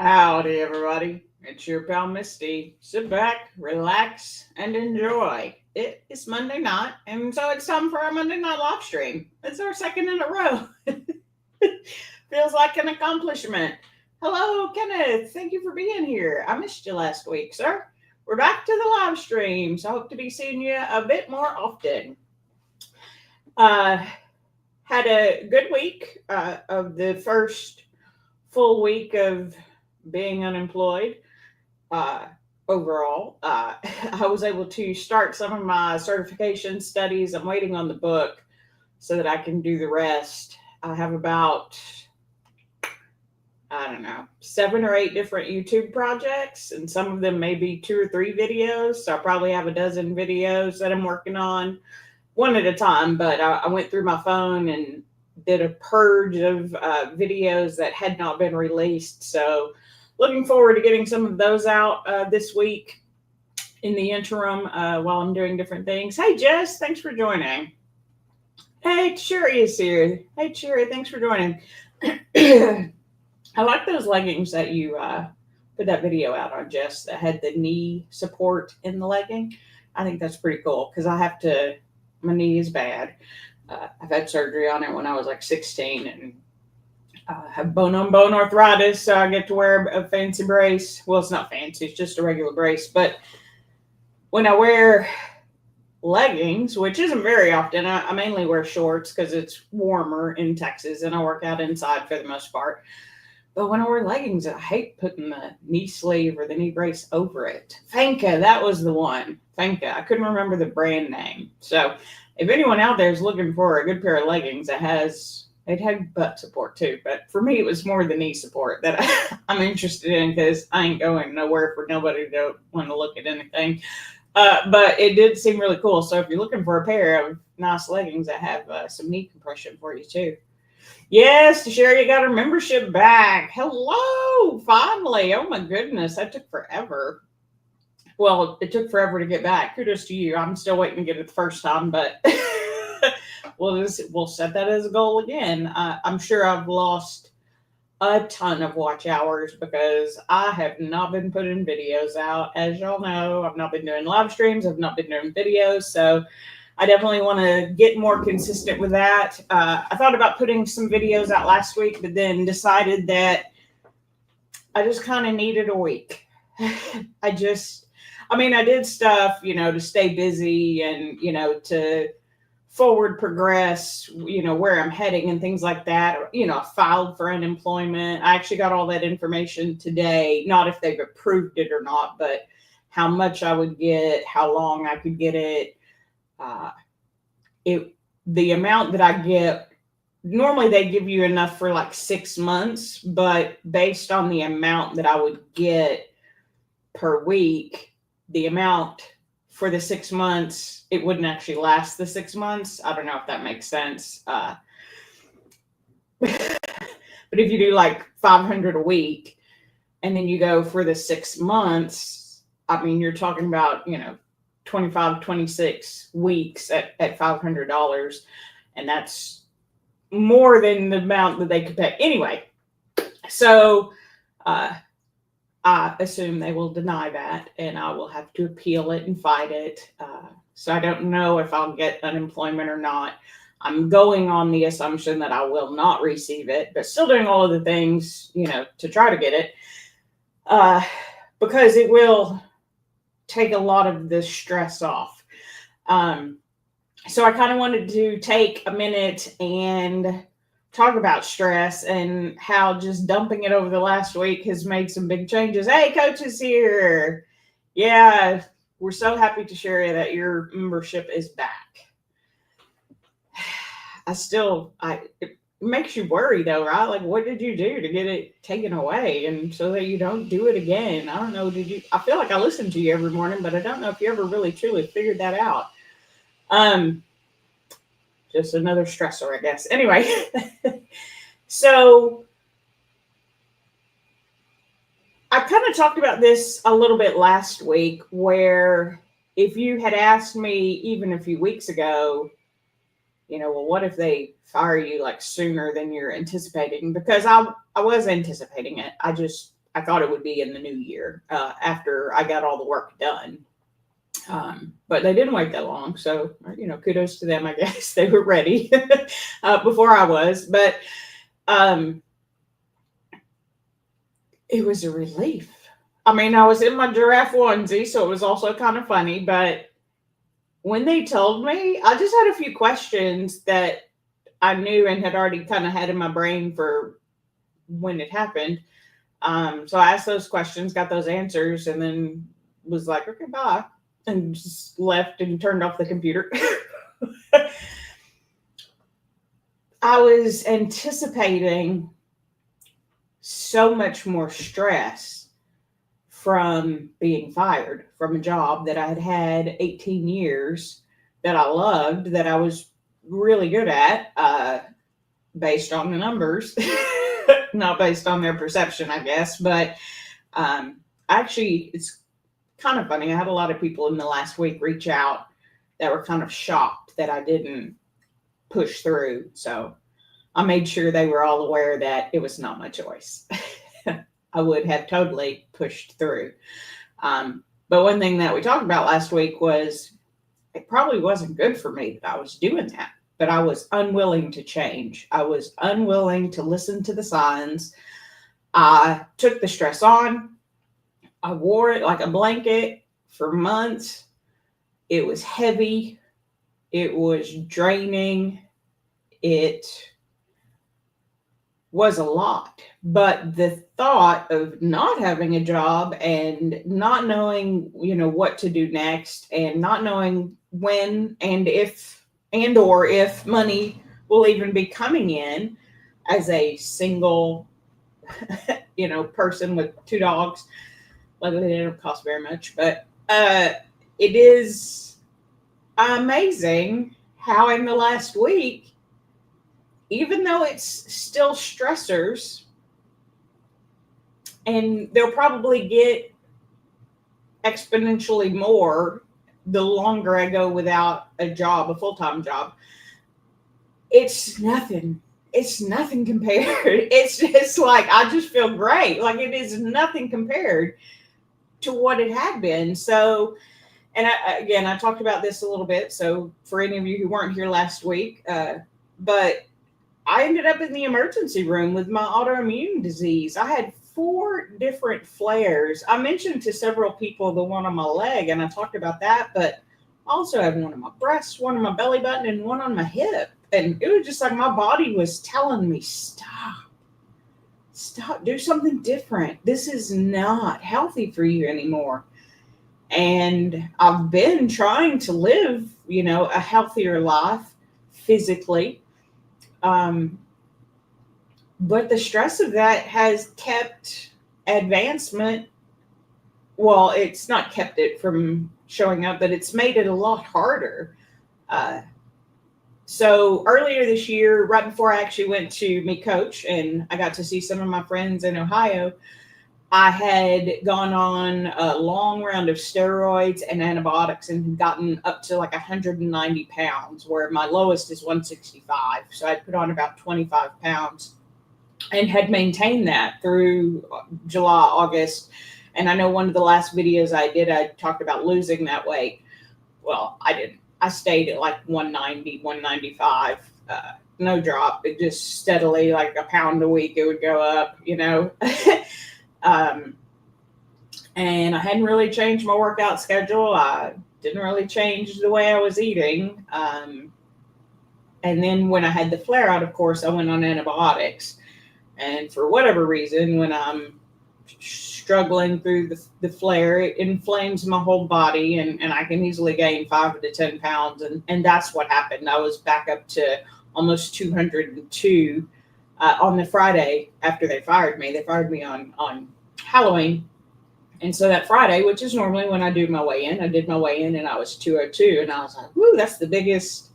Howdy, everybody. It's your pal Misty. Sit back, relax, and enjoy. It is Monday night, and so it's time for our Monday night live stream. It's our second in a row. Feels like an accomplishment. Hello, Kenneth. Thank you for being here. I missed you last week, sir. We're back to the live stream, so I hope to be seeing you a bit more often. Uh, had a good week of the first full week of being unemployed uh, overall. I was able to start some of my certification studies. I'm waiting on the book so that I can do the rest. I have about, I don't know, 7 or 8 different YouTube projects, and some of them may be 2 or 3 videos. So I probably have a dozen videos that I'm working on one at a time. But I went through my phone and did a purge of videos that had not been released. So looking forward to getting some of those out this week in the interim while I'm doing different things. Hey, Jess, thanks for joining. Hey, Cherry is here. Hey, Cherry, thanks for joining. I like those leggings that you put that video out on, Jess, that had the knee support in the legging. I think that's pretty cool because my knee is bad. I've had surgery on it when I was like 16 and have bone on bone arthritis, so I get to wear a fancy brace. Well, it's not fancy, it's just a regular brace. But when I wear leggings, which isn't very often, I mainly wear shorts because it's warmer in Texas and I work out inside for the most part. But when I wear leggings, I hate putting the knee sleeve or the knee brace over it. Fanka, that was the one. Fanka. I couldn't remember the brand name. So if anyone out there is looking for a good pair of leggings that it had butt support too, but for me it was more the knee support that I'm interested in because I ain't going nowhere for nobody to want to look at anything. But it did seem really cool. So if you're looking for a pair of nice leggings that have some knee compression for you too. Yes, Sherry got her membership back. Hello, finally. Oh my goodness, that took forever. Well, it took forever to get back. Kudos to you. I'm still waiting to get it the first time, but we'll set that as a goal again. I'm sure I've lost a ton of watch hours because I have not been putting videos out. As y'all know, I've not been doing live streams. I've not been doing videos. So I definitely want to get more consistent with that. I thought about putting some videos out last week, but then decided that I just kind of needed a week. I did stuff, to stay busy and, to forward progress, where I'm heading and things like that. I filed for unemployment. I actually got all that information today, not if they've approved it or not, but how much I would get, how long I could get it. The amount that I get, normally they give you enough for like 6 months, but based on the amount that I would get per week, the amount for the 6 months, it wouldn't actually last the 6 months. I don't know if that makes sense. But if you do like 500 a week and then you go for the 6 months, you're talking about, 25, 26 weeks at $500. And that's more than the amount that they could pay. Anyway, so I assume they will deny that and I will have to appeal it and fight it. So I don't know if I'll get unemployment or not. I'm going on the assumption that I will not receive it, but still doing all of the things, to try to get it, because it will take a lot of the stress off. So I kind of wanted to take a minute and talk about stress and how just dumping it over the last week has made some big changes. Hey, Coach is here. Yeah, we're so happy to share that your membership is back. It makes you worry though, right? Like, what did you do to get it taken away and so that you don't do it again? I don't know. I feel like I listen to you every morning, but I don't know if you ever really truly figured that out. Just another stressor, I guess. Anyway, so I kind of talked about this a little bit last week, where if you had asked me even a few weeks ago, well, what if they fire you like sooner than you're anticipating? Because I was anticipating it. I I thought it would be in the new year after I got all the work done. But they didn't wait that long. So, kudos to them, I guess. They were ready before I was. But it was a relief. I mean, I was in my giraffe onesie, so it was also kind of funny. But when they told me, I just had a few questions that I knew and had already kind of had in my brain for when it happened. So I asked those questions, got those answers, and then was like, okay, bye. And just left and turned off the computer. I was anticipating so much more stress from being fired from a job that I had had 18 years, that I loved, that I was really good at, based on the numbers, not based on their perception, I guess. But actually, it's kind of funny. I had a lot of people in the last week reach out that were kind of shocked that I didn't push through. So I made sure they were all aware that it was not my choice. I would have totally pushed through. But one thing that we talked about last week was it probably wasn't good for me that I was doing that, but I was unwilling to change. I was unwilling to listen to the signs. I took the stress on. I wore it like a blanket for months. It was heavy. It was draining. It was a lot. But the thought of not having a job and not knowing, what to do next, and not knowing when and if money will even be coming in as a single, person with 2 dogs. Luckily, they don't cost very much, but it is amazing how in the last week, even though it's still stressors, and they'll probably get exponentially more the longer I go without a job, a full-time job, it's nothing. It's nothing compared. It's just like, I just feel great. Like, it is nothing compared to what it had been. So, and I talked about this a little bit. So for any of you who weren't here last week, but I ended up in the emergency room with my autoimmune disease. I had 4 different flares. I mentioned to several people the one on my leg, and I talked about that, but I also had one on my breast, one on my belly button, and one on my hip. And it was just like my body was telling me, stop, do something different. This is not healthy for you anymore. And I've been trying to live, a healthier life physically. But the stress of that has kept advancement. Well, it's not kept it from showing up, but it's made it a lot harder. So earlier this year, right before I actually went to meet Coach and I got to see some of my friends in Ohio, I had gone on a long round of steroids and antibiotics and gotten up to like 190 pounds, where my lowest is 165. So I put on about 25 pounds and had maintained that through July, August. And I know one of the last videos I did, I talked about losing that weight. Well, I didn't. I stayed at like 190, 195, no drop. It just steadily, like a pound a week, it would go up, And I hadn't really changed my workout schedule. I didn't really change the way I was eating. And then when I had the flare out, of course, I went on antibiotics. And for whatever reason, when I'm struggling through the flare, it inflames my whole body, and I can easily gain 5 to 10 pounds. And that's what happened. I was back up to almost 202 on the Friday after they fired me. They fired me on Halloween. And so that Friday, which is normally when I do my weigh-in, I did my weigh-in and I was 202. And I was like, whoo, that's the biggest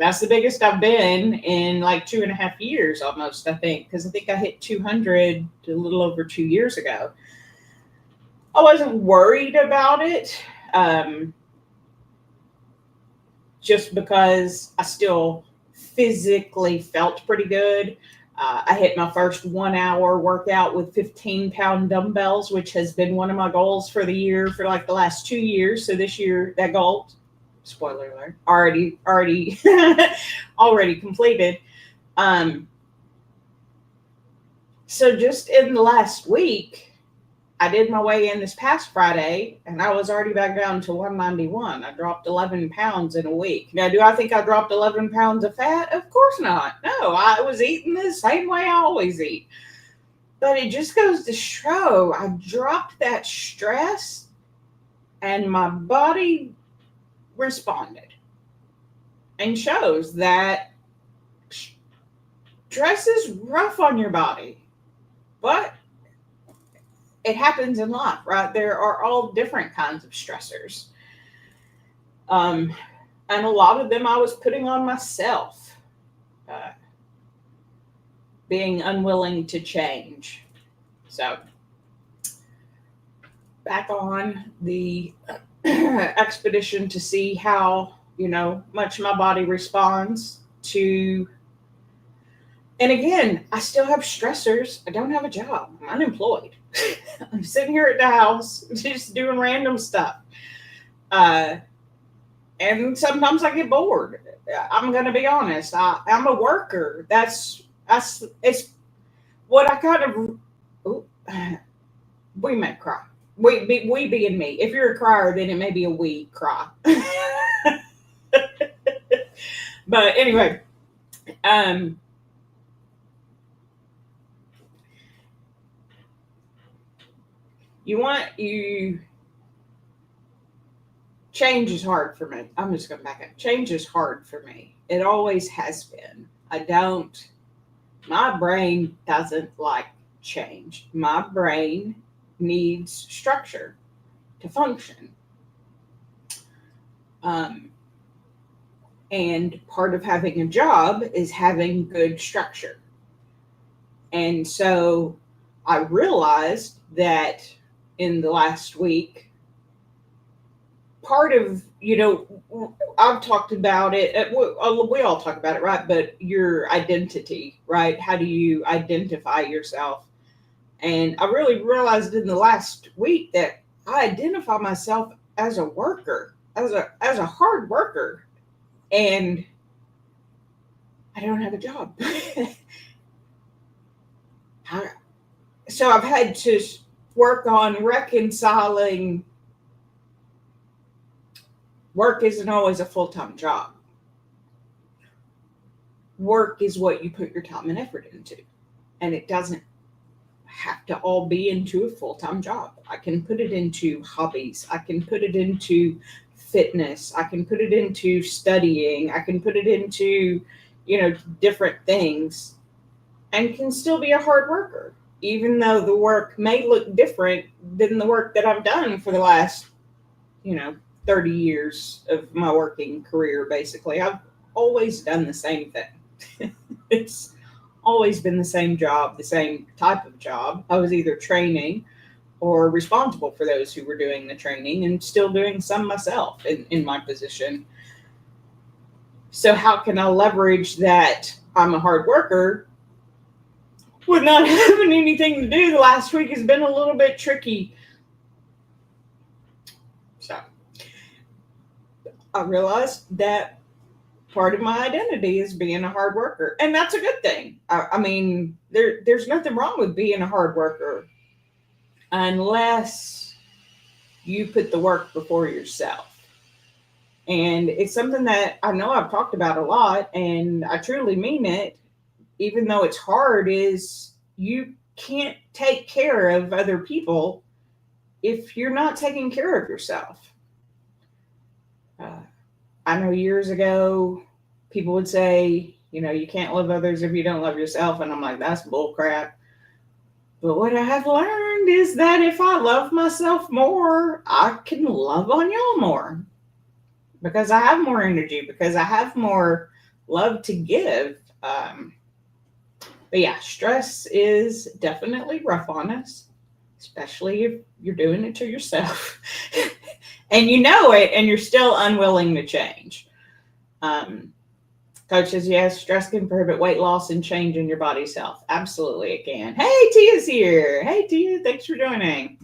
I've been in like 2.5 years almost, I think. Because I think I hit 200 a little over 2 years ago. I wasn't worried about it, just because I still physically felt pretty good. I hit my first 1 hour workout with 15-pound dumbbells, which has been one of my goals for the year for like the last 2 years. So this year, that goal, spoiler alert, already already completed. So just in the last week, I did my weigh in this past Friday, and I was already back down to 191. I dropped 11 pounds in a week. Now, do I think I dropped 11 pounds of fat? Of course not. No, I was eating the same way I always eat. But it just goes to show I dropped that stress, and my body responded, and shows that stress is rough on your body. But it happens in life, right? There are all different kinds of stressors. And a lot of them I was putting on myself, being unwilling to change. So, back on the expedition to see how, much my body responds to. And again, I still have stressors. I don't have a job. I'm unemployed. I'm sitting here at the house just doing random stuff. And sometimes I get bored. I'm going to be honest. I'm a worker. It's what I kind of, we may cry. We being me. If you're a crier, then it may be a we cry. But anyway, change is hard for me. I'm just going to back up. Change is hard for me. It always has been. My brain doesn't like change. My brain needs structure to function. And part of having a job is having good structure. And so I realized that in the last week, part of, I've talked about it, we all talk about it, right? But your identity, right? How do you identify yourself? And I really realized in the last week that I identify myself as a worker, as a hard worker, and I don't have a job. So I've had to work on reconciling. Work isn't always a full-time job. Work is what you put your time and effort into. And it doesn't have to all be into a full-time job. I can put it into hobbies. I can put it into fitness. I can put it into studying. I can put it into, different things, and can still be a hard worker, even though the work may look different than the work that I've done for the last, 30 years of my working career. Basically, I've always done the same thing. It's always been the same job, the same type of job. I was either training or responsible for those who were doing the training, and still doing some myself in my position. So how can I leverage that I'm a hard worker with not having anything to do? The last week has been a little bit tricky. So I realized that part of my identity is being a hard worker, and that's a good thing. I mean, there's nothing wrong with being a hard worker, unless you put the work before yourself. And it's something that I know I've talked about a lot, and I truly mean it, even though it's hard, is you can't take care of other people if you're not taking care of yourself. I know years ago, people would say, you can't love others if you don't love yourself. And I'm like, that's bull crap. But what I have learned is that if I love myself more, I can love on y'all more, because I have more energy, because I have more love to give. But yeah, stress is definitely rough on us, especially if you're doing it to yourself and you know it, and you're still unwilling to change. Coach says, yes, stress can prohibit weight loss and change in your body's health. Absolutely, it can. Hey, Tia's here. Hey, Tia, thanks for joining.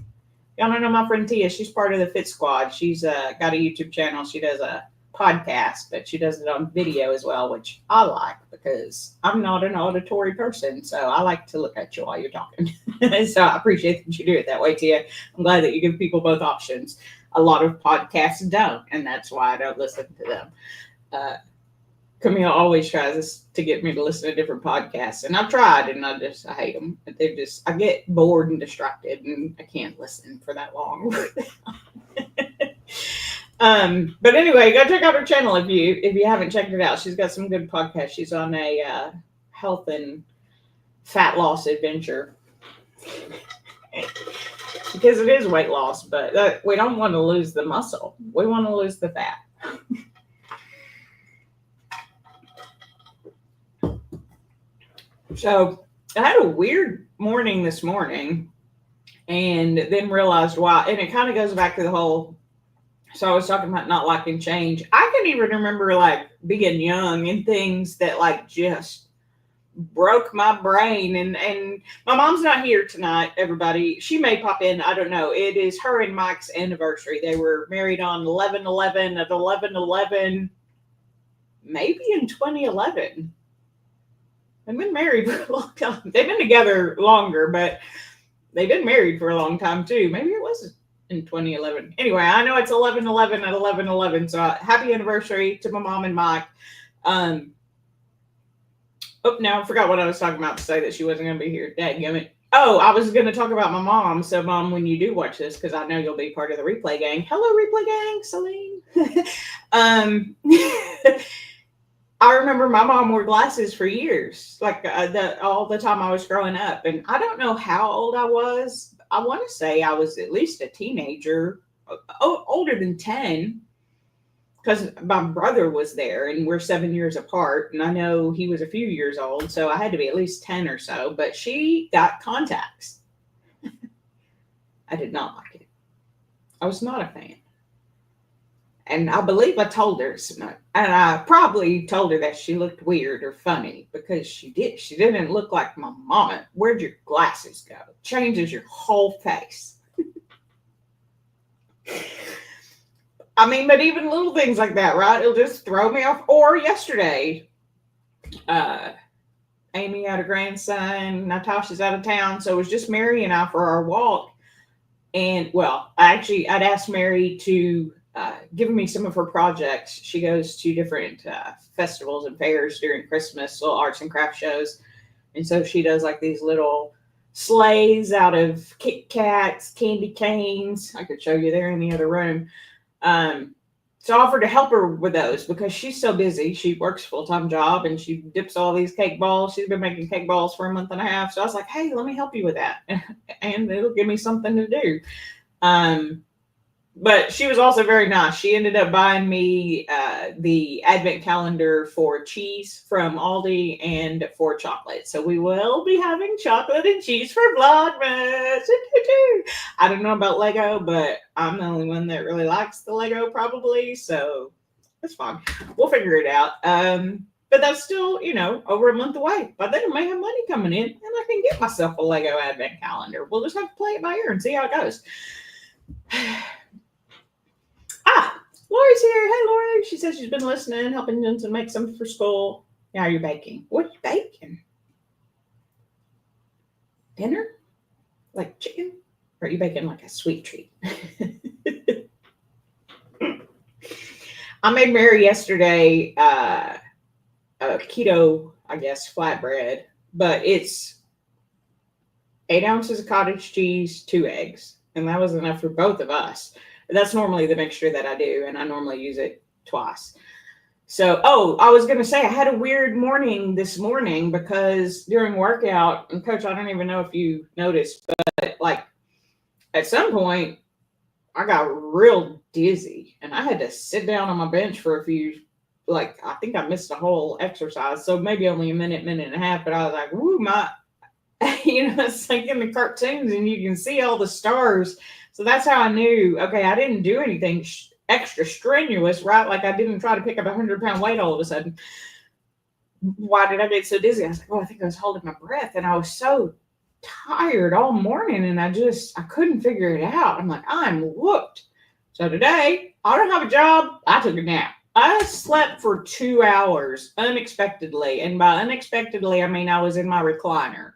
Y'all don't know my friend Tia. She's part of the Fit Squad. She's got a YouTube channel. She does a podcast, but she does it on video as well, which I like because I'm not an auditory person. So I like to look at you while you're talking. So I appreciate that you do it that way, Tia. I'm glad that you give people both options. A lot of podcasts don't, and that's why I don't listen to them. Camille always tries to get me to listen to different podcasts, and I've tried, and I hate them. I get bored and distracted, and I can't listen for that long. But anyway, go check out her channel if you haven't checked it out. She's got some good podcasts. She's on a health and fat loss adventure because it is weight loss, but we don't want to lose the muscle. We want to lose the fat. So I had a weird morning this morning and then realized why. And it kind of goes back to the whole, so I was talking about not liking change. I can even remember like being young and things that like just broke my brain. And my mom's not here tonight, everybody. She may pop in. I don't know. It is her and Mike's anniversary. They were married on 11/11 of 11/11, maybe in 2011. They've been married for a long time. They've been together longer, but they've been married for a long time too. Maybe it was in 2011. Anyway, I know it's 11/11 at 11/11. So happy anniversary to my mom and Mike. Now I forgot what I was talking about to say that she wasn't going to be here. Dadgummit. Oh, I was going to talk about my mom. So, Mom, when you do watch this, because I know you'll be part of the replay gang. Hello, replay gang, Celine. I remember my mom wore glasses for years, like all the time I was growing up. And I don't know how old I was. I want to say I was at least a teenager, older than 10, because my brother was there and we're 7 years apart. And I know he was a few years old, so I had to be at least 10 or so. But she got contacts. I did not like it. I was not a fan. And I believe I told her, and I probably told her that she looked weird or funny because she did. She didn't look like my mama. Where'd your glasses go? Changes your whole face. I mean, but even little things like that, right? It'll just throw me off. Or yesterday, Amy had a grandson, Natasha's out of town, so it was just Mary and I for our walk. And, well, I'd asked Mary to give me some of her projects. She goes to different festivals and fairs during Christmas, little arts and craft shows. And so she does like these little sleighs out of Kit Kats, candy canes. I could show you there in the other room. So I offered to help her with those because she's so busy. She works a full-time job and she dips all these cake balls. She's been making cake balls for a month and a half. So I was like, hey, let me help you with that. And it'll give me something to do. But she was also very nice. She ended up buying me the advent calendar for cheese from Aldi and for chocolate. So we will be having chocolate and cheese for Vlogmas. I don't know about Lego, but I'm the only one that really likes the Lego probably. So that's fine. We'll figure it out. But that's still, over a month away. By then I may have money coming in and I can get myself a Lego advent calendar. We'll just have to play it by ear and see how it goes. Lori's here. Hey, Lori. She says she's been listening, helping Jensen make something for school. Now you're baking. What are you baking? Dinner? Like chicken? Or are you baking like a sweet treat? I made Mary yesterday a keto, I guess, flatbread. But it's 8 ounces of cottage cheese, 2 eggs. And that was enough for both of us. That's normally the mixture that I do, and I normally use it twice. So, I was going to say, I had a weird morning this morning because during workout, and Coach, I don't even know if you noticed, but like at some point, I got real dizzy, and I had to sit down on my bench for a few, I think I missed a whole exercise, so maybe only a minute and a half, but I was like, woo, it's like in the cartoons, and you can see all the stars. So that's how I knew, okay, I didn't do anything extra strenuous, right? Like I didn't try to pick up a 100-pound weight all of a sudden. why did I get so dizzy? I was like, oh, I think I was holding my breath. And I was so tired all morning and I couldn't figure it out. I'm like, I'm whooped. So today, I don't have a job. I took a nap. I slept for 2 hours unexpectedly. And by unexpectedly, I mean I was in my recliner.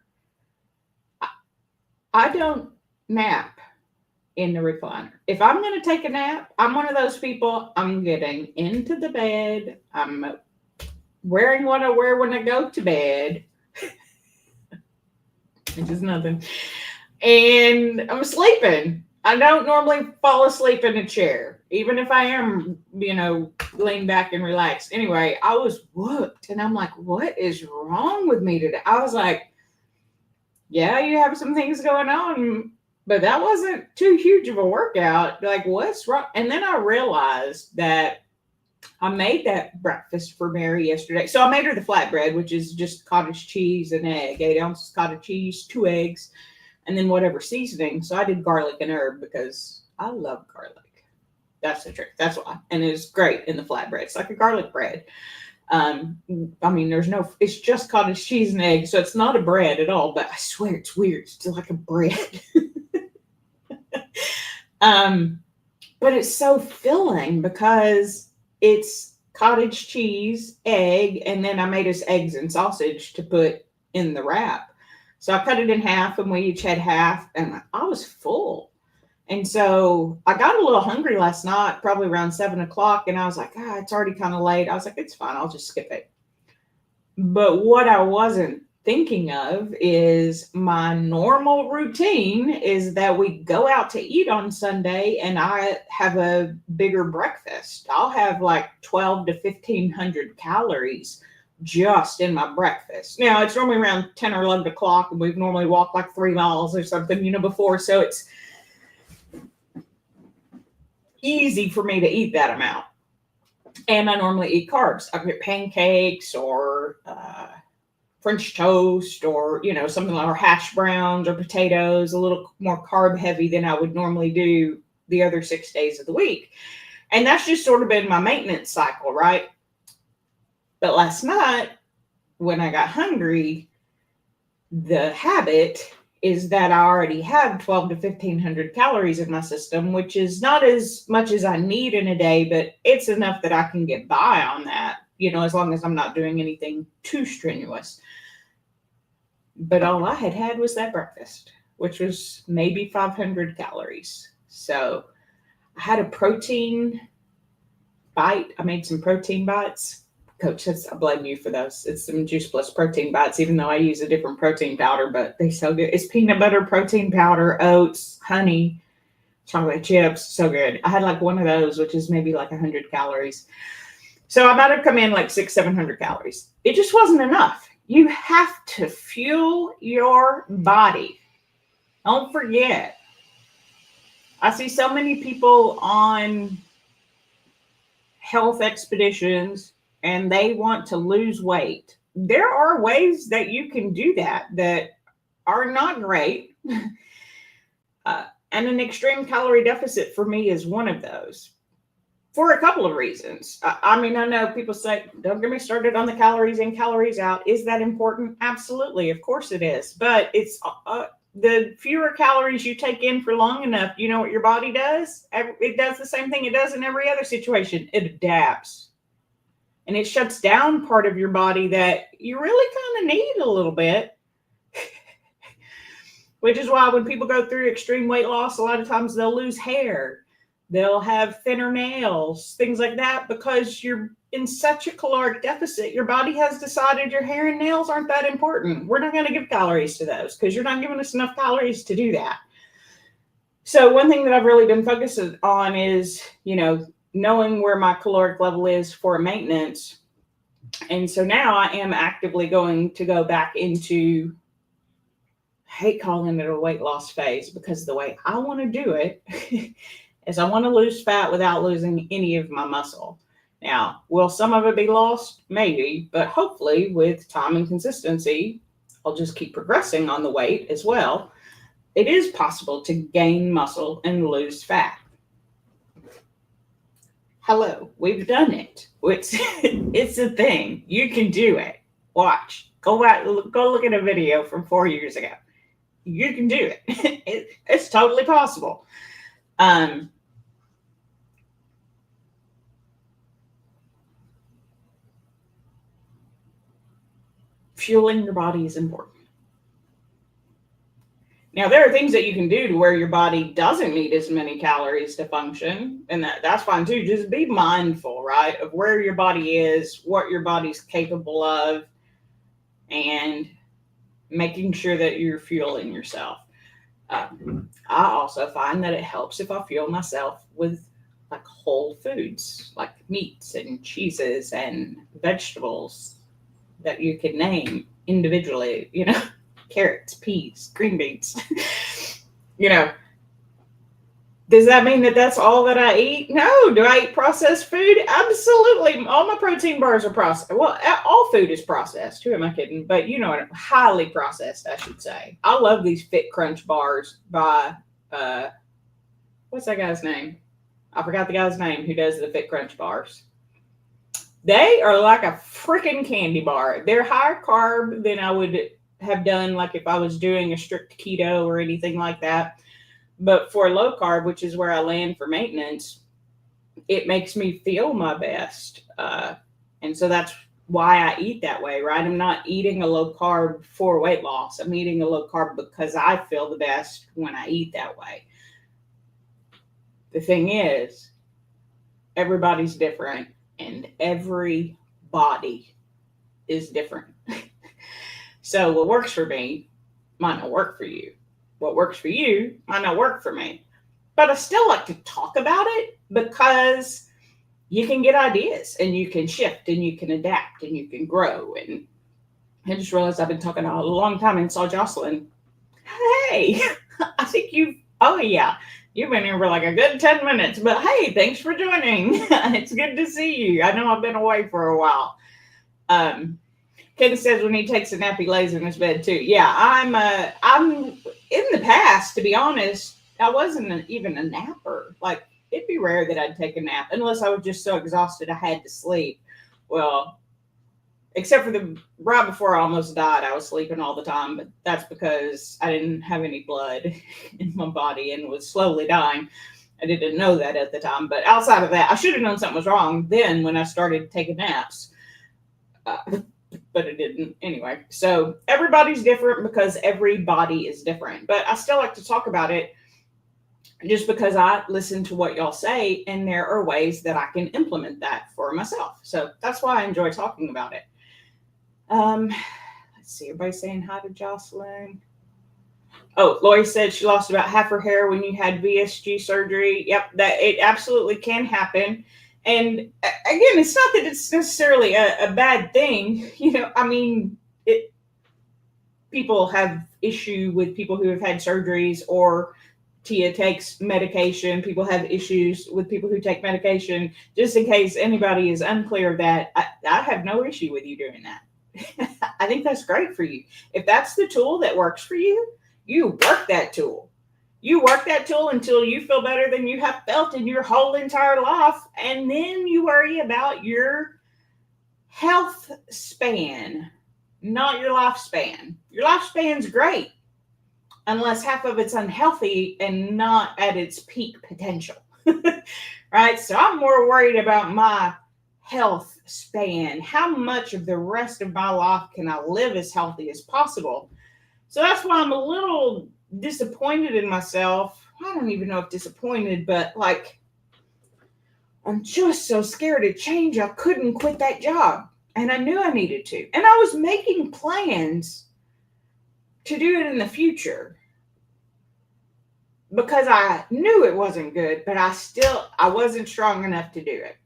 I don't nap in the recliner. If I'm going to take a nap, I'm one of those people, I'm getting into the bed. I'm wearing what I wear when I go to bed, which is nothing. And I'm sleeping. I don't normally fall asleep in a chair, even if I am, lean back and relax. Anyway, I was whooped and I'm like, what is wrong with me today? I was like, yeah, you have some things going on, but that wasn't too huge of a workout. Like, what's wrong? And then I realized that I made that breakfast for Mary yesterday. So I made her the flatbread, which is just cottage cheese and egg, 8 ounces cottage cheese, 2 eggs, and then whatever seasoning. So I did garlic and herb because I love garlic. That's the trick. That's why. And it's great in the flatbread. It's like a garlic bread. It's just cottage cheese and egg, so it's not a bread at all, but I swear it's weird. It's like a bread. But it's so filling because it's cottage cheese, egg, and then I made us eggs and sausage to put in the wrap. So I cut it in half and we each had half, and I was full. And so I got a little hungry last night, probably around 7 o'clock, and I was like, it's already kind of late. I was like, it's fine. I'll just skip it. But what I wasn't thinking of is my normal routine is that we go out to eat on Sunday and I have a bigger breakfast. I'll have like 12 to 1,500 calories just in my breakfast. Now, it's normally around 10 or 11 o'clock, and we've normally walked like 3 miles or something, before. So it's easy for me to eat that amount. And I normally eat carbs. I get pancakes or French toast or, something like, or hash browns or potatoes, a little more carb heavy than I would normally do the other 6 days of the week. And that's just sort of been my maintenance cycle, right? But last night, when I got hungry, the habit is that I already have 12 to 1,500 calories in my system, which is not as much as I need in a day, but it's enough that I can get by on that, as long as I'm not doing anything too strenuous. But all I had was that breakfast, which was maybe 500 calories. So I had a protein bite. I made some protein bites. Coach, I blame you for those. It's some Juice Plus protein bites, even though I use a different protein powder, but they're so good. It's peanut butter, protein powder, oats, honey, chocolate chips. So good. I had like one of those, which is maybe like 100 calories. So I might have come in like 600-700 calories. It just wasn't enough. You have to fuel your body. Don't forget. I see so many people on health expeditions and they want to lose weight. There are ways that you can do that are not great. And an extreme calorie deficit for me is one of those for a couple of reasons. I know people say, don't get me started on the calories in, calories out. Is that important? Absolutely. Of course it is. But it's the fewer calories you take in for long enough, you know what your body does? It does the same thing it does in every other situation. It adapts. And it shuts down part of your body that you really kind of need a little bit. Which is why when people go through extreme weight loss, a lot of times they'll lose hair. They'll have thinner nails, things like that, because you're in such a caloric deficit. Your body has decided your hair and nails aren't that important. We're not going to give calories to those because you're not giving us enough calories to do that. So one thing that I've really been focused on is, knowing where my caloric level is for maintenance. And so now I am actively going to go back into, I hate calling it a weight loss phase, because the way I want to do it is I want to lose fat without losing any of my muscle. Now, will some of it be lost? Maybe, but hopefully with time and consistency, I'll just keep progressing on the weight as well. It is possible to gain muscle and lose fat. Hello, we've done it. It's a thing. You can do it. Watch. Go back. Go look at a video from 4 years ago. You can do it. It's totally possible. Fueling your body is important. Now, there are things that you can do to where your body doesn't need as many calories to function, and that's fine too. Just be mindful, right, of where your body is, what your body's capable of, and making sure that you're fueling yourself. I also find that it helps if I fuel myself with like whole foods, like meats and cheeses and vegetables that you can name individually, carrots, peas, green beans. Does that mean that that's all that I eat? No. Do I eat processed food? Absolutely. All my protein bars are processed. Well, all food is processed. Who am I kidding? But highly processed, I should say. I love these Fit Crunch bars by, what's that guy's name? I forgot the guy's name who does the Fit Crunch bars. They are like a freaking candy bar. They're higher carb than I would have done like if I was doing a strict keto or anything like that. But for low carb, which is where I land for maintenance, it makes me feel my best. And so that's why I eat that way, right? I'm not eating a low carb for weight loss. I'm eating a low carb because I feel the best when I eat that way. The thing is, everybody's different and every body is different. So what works for me might not work for you. What works for you might not work for me. But I still like to talk about it because you can get ideas and you can shift and you can adapt and you can grow. And I just realized I've been talking a long time and saw Jocelyn. Hey, I think you've been here for like a good 10 minutes. But hey, thanks for joining. It's good to see you. I know I've been away for a while. Ken says when he takes a nap, he lays in his bed too. Yeah, I'm in the past, to be honest, I wasn't even a napper. Like, it'd be rare that I'd take a nap unless I was just so exhausted I had to sleep. Well, except for the right before I almost died, I was sleeping all the time, but that's because I didn't have any blood in my body and was slowly dying. I didn't know that at the time, but outside of that, I should have known something was wrong then when I started taking naps. But it didn't anyway. So everybody's different because every body is different. But I still like to talk about it just because I listen to what y'all say, and there are ways that I can implement that for myself. So that's why I enjoy talking about it. Let's see, everybody's saying hi to Jocelyn. Oh, Lori said she lost about half her hair when you had VSG surgery. Yep, that it absolutely can happen. And again, it's not that it's necessarily a bad thing. People have issue with people who have had surgeries, or Tia takes medication. People have issues with people who take medication. Just in case anybody is unclear of that, I have no issue with you doing that. I think that's great for you. If that's the tool that works for you, you work that tool. You work that tool until you feel better than you have felt in your whole entire life. And then you worry about your health span, not your lifespan. Your lifespan's great unless half of it's unhealthy and not at its peak potential. Right? So I'm more worried about my health span. How much of the rest of my life can I live as healthy as possible? So that's why I'm a little disappointed in myself. I don't even know if disappointed, but like, I'm just so scared to change. I couldn't quit that job, and I knew I needed to. And I was making plans to do it in the future because I knew it wasn't good, but I wasn't strong enough to do it.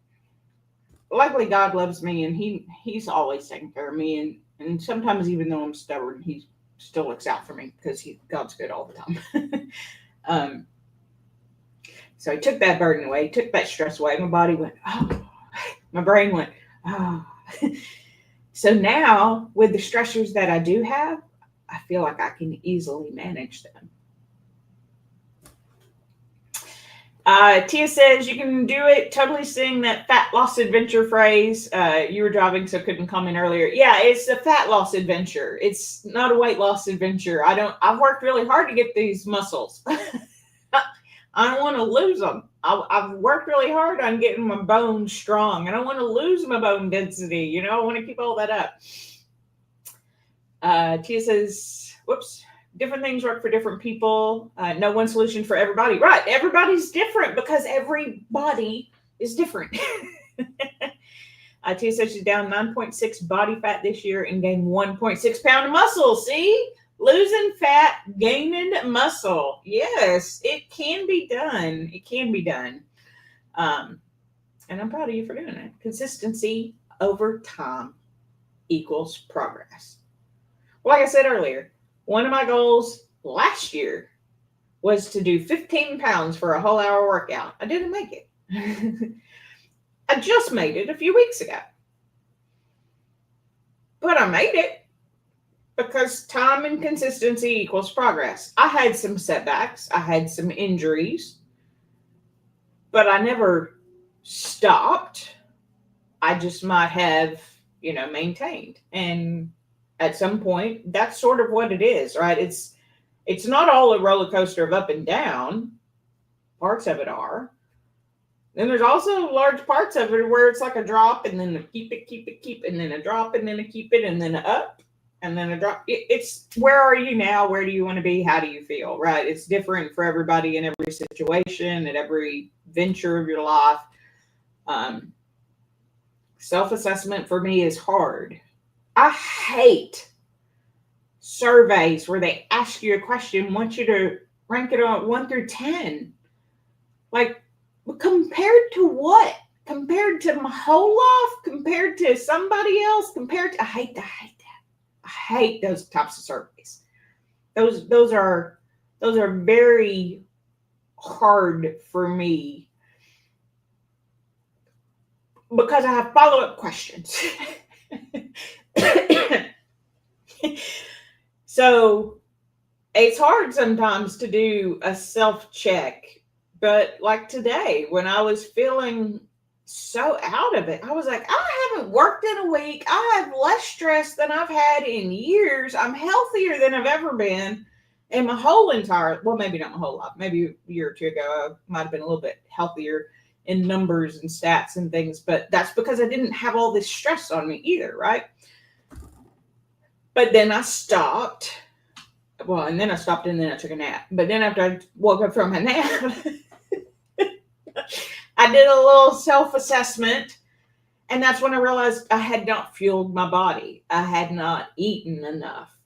Luckily, God loves me, and he's always taking care of me. And sometimes, even though I'm stubborn, he still looks out for me because God's good all the time. So he took that burden away, took that stress away. My body went, oh. My brain went, oh. So now, with the stressors that I do have, I feel like I can easily manage them. Tia says you can do it. Totally seeing that fat loss adventure phrase. You were driving, so couldn't comment earlier. Yeah, it's a fat loss adventure. It's not a weight loss adventure. I've worked really hard to get these muscles. I don't want to lose them. I've worked really hard on getting my bones strong. I don't want to lose my bone density. I want to keep all that up. Tia says, whoops. Different things work for different people. No one solution for everybody. Right. Everybody's different because everybody is different. Tia says she's down 9.6 body fat this year and gained 1.6 pound of muscle. See? Losing fat, gaining muscle. Yes, it can be done. It can be done. And I'm proud of you for doing it. Consistency over time equals progress. Like I said earlier, one of my goals last year was to do 15 pounds for a whole hour workout. I didn't make it. I just made it a few weeks ago. But I made it because time and consistency equals progress. I had some setbacks. I had some injuries. But I never stopped. I just might have, maintained. And at some point, that's sort of what it is, right? It's not all a roller coaster of up and down. Parts of it are. Then there's also large parts of it where it's like a drop and then a keep it, and then a drop and then a keep it, and then a up and then a drop. It's where are you now? Where do you want to be? How do you feel, right? It's different for everybody in every situation, at every venture of your life. Self-assessment for me is hard. I hate surveys where they ask you a question, want you to rank it on 1 through 10. Like, compared to what? Compared to my whole life? Compared to somebody else? I hate that. I hate those types of surveys. Those are very hard for me because I have follow-up questions. So it's hard sometimes to do a self-check, but like today when I was feeling so out of it, I was like, I haven't worked in a week. I have less stress than I've had in years. I'm healthier than I've ever been in my whole entire, well, maybe not my whole life. Maybe a year or two ago, I might have been a little bit healthier in numbers and stats and things, but that's because I didn't have all this stress on me either, right? But then I stopped. Well, and then I stopped and then I took a nap. But then after I woke up from my nap, I did a little self-assessment. And that's when I realized I had not fueled my body. I had not eaten enough.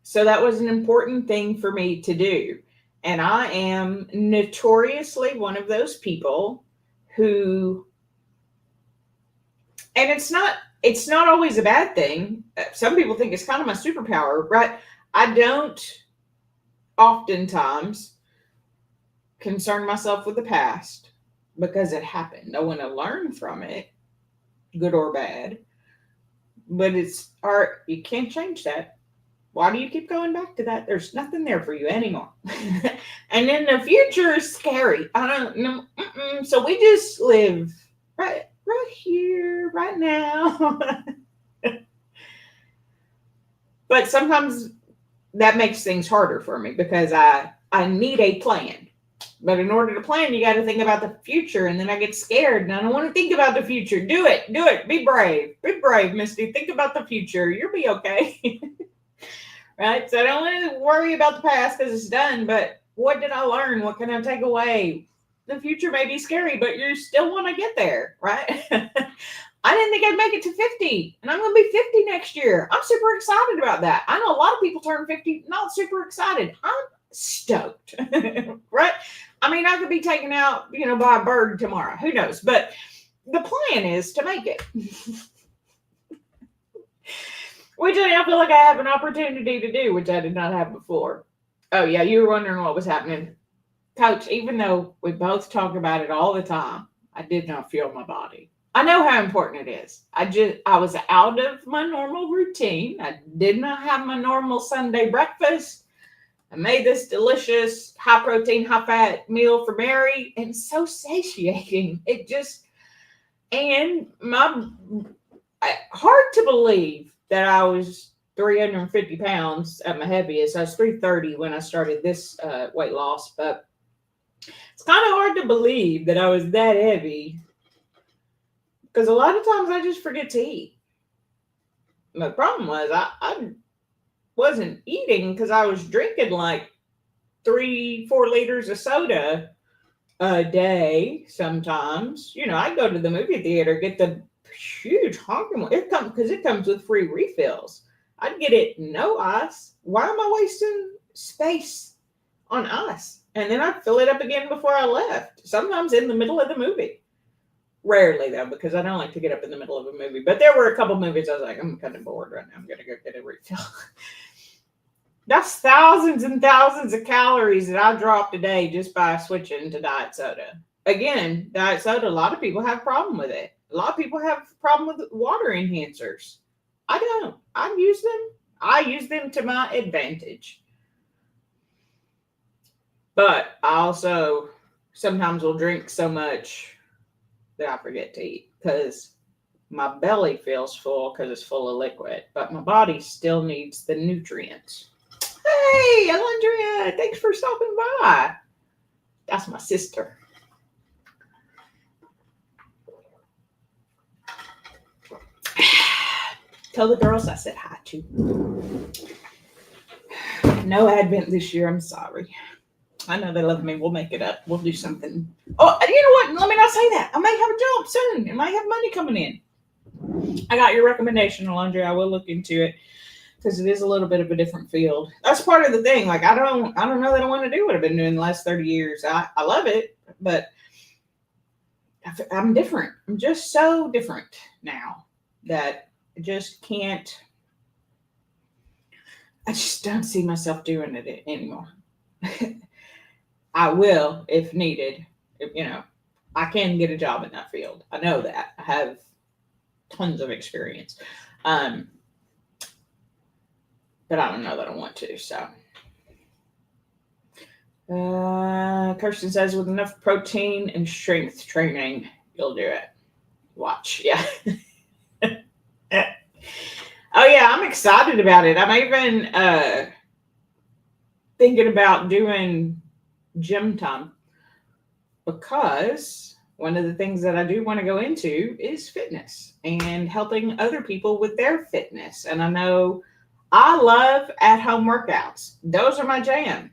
So that was an important thing for me to do. And I am notoriously one of those people who, and it's not always a bad thing. Some people think it's kind of my superpower, right? I don't oftentimes concern myself with the past because it happened. I want to learn from it, good or bad. But it's art. You can't change that. Why do you keep going back to that? There's nothing there for you anymore. And then the future is scary. I don't know. So we just live right here, right now. But sometimes that makes things harder for me because I need a plan. But in order to plan, you got to think about the future. And then I get scared and I don't want to think about the future. Do it. Be brave, Misty. Think about the future. You'll be okay. Right? So I don't want to worry about the past because it's done. But what did I learn? What can I take away? The future may be scary, but you still want to get there, right? I didn't think I'd make it to 50, and I'm going to be 50 next year. I'm super excited about that. I know a lot of people turn 50, not super excited. I'm stoked, right? I mean, I could be taken out, by a bird tomorrow. Who knows? But the plan is to make it. Which I feel like I have an opportunity to do, which I did not have before. Oh, yeah, you were wondering what was happening. Coach, even though we both talk about it all the time, I did not feel my body. I know how important it is. I was out of my normal routine. I did not have my normal Sunday breakfast. I made this delicious, high protein, high fat meal for Mary, and it's so satiating. It just, and hard to believe that I was 350 pounds at my heaviest. I was 330 when I started this weight loss, but it's kind of hard to believe that I was that heavy because a lot of times I just forget to eat. The problem was I wasn't eating because I was drinking like 3-4 liters of soda a day sometimes. I go to the movie theater, get the huge honking one. It comes with free refills. I'd get it no ice. Why am I wasting space on ice? And then I'd fill it up again before I left. Sometimes in the middle of the movie. Rarely though, because I don't like to get up in the middle of a movie. But there were a couple movies I was like, I'm kind of bored right now. I'm gonna go get a refill. That's thousands and thousands of calories that I dropped a day just by switching to diet soda. Again, diet soda, a lot of people have a problem with it. A lot of people have a problem with water enhancers. I don't. I use them. I use them to my advantage. But I also sometimes will drink so much that I forget to eat because my belly feels full because it's full of liquid, but my body still needs the nutrients. Hey, Alondria, thanks for stopping by. That's my sister. Tell the girls I said hi to. No Advent this year, I'm sorry. I know they love me. We'll make it up. We'll do something. Oh, you know what? Let me not say that. I may have a job soon. I might have money coming in. I got your recommendation, Alondria. I will look into it because it is a little bit of a different field. That's part of the thing. Like I don't know that I want to do what I've been doing the last 30 years. I love it, but I'm different. I'm just so different now that I just can't. I just don't see myself doing it anymore. I will if needed. I can get a job in that field. I know that. I have tons of experience. But I don't know that I want to, so. Kirsten says, with enough protein and strength training, you'll do it. Watch, yeah. Oh, yeah, I'm excited about it. I'm even thinking about doing gym time because one of the things that I do want to go into is fitness and helping other people with their fitness. And I know I love at-home workouts. Those are my jam.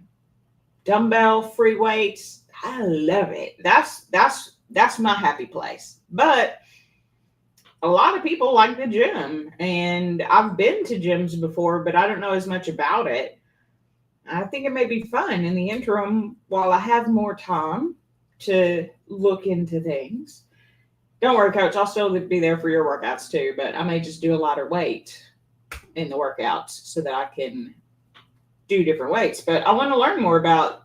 Dumbbell, free weights. I love it. That's my happy place. But a lot of people like the gym, and I've been to gyms before, but I don't know as much about it. I think it may be fun in the interim while I have more time to look into things. Don't worry, Coach. I'll still be there for your workouts too, but I may just do a lighter weight in the workouts so that I can do different weights. But I want to learn more about,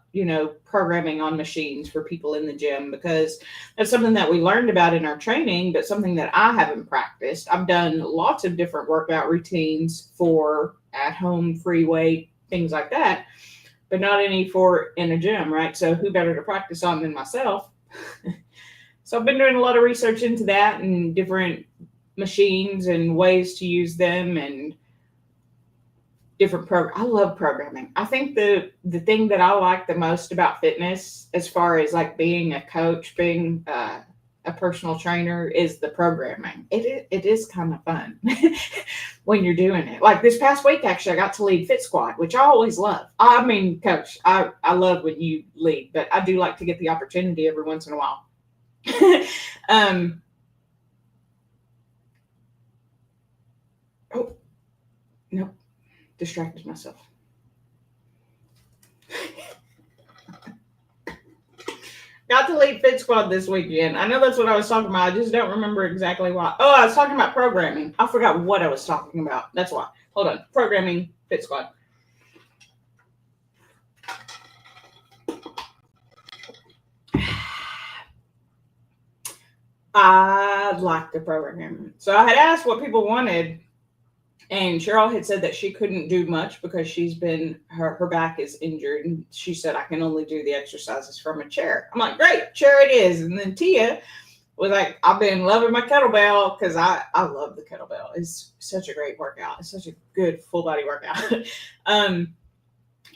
programming on machines for people in the gym because that's something that we learned about in our training, but something that I haven't practiced. I've done lots of different workout routines for at-home free weight, things like that, but not any for in a gym, right? So who better to practice on than myself? So I've been doing a lot of research into that and different machines and ways to use them and different I love programming. I think the thing that I like the most about fitness, as far as like being a coach, being a personal trainer, is the programming. It is kind of fun when you're doing it. Like this past week, actually, I got to lead Fit Squad, which I always love. I mean, Coach, I love when you lead, but I do like to get the opportunity every once in a while. Oh, nope. Distracted myself. Got to lead Fit Squad this weekend. I know that's what I was talking about. I just don't remember exactly why. Oh, I was talking about programming. I forgot what I was talking about. That's why. Hold on. Programming Fit Squad. I like the program. So I had asked what people wanted And Cheryl had said that she couldn't do much because her back is injured. And she said, I can only do the exercises from a chair. I'm like, great, chair it is. And then Tia was like, I've been loving my kettlebell because I love the kettlebell. It's such a great workout. It's such a good full body workout.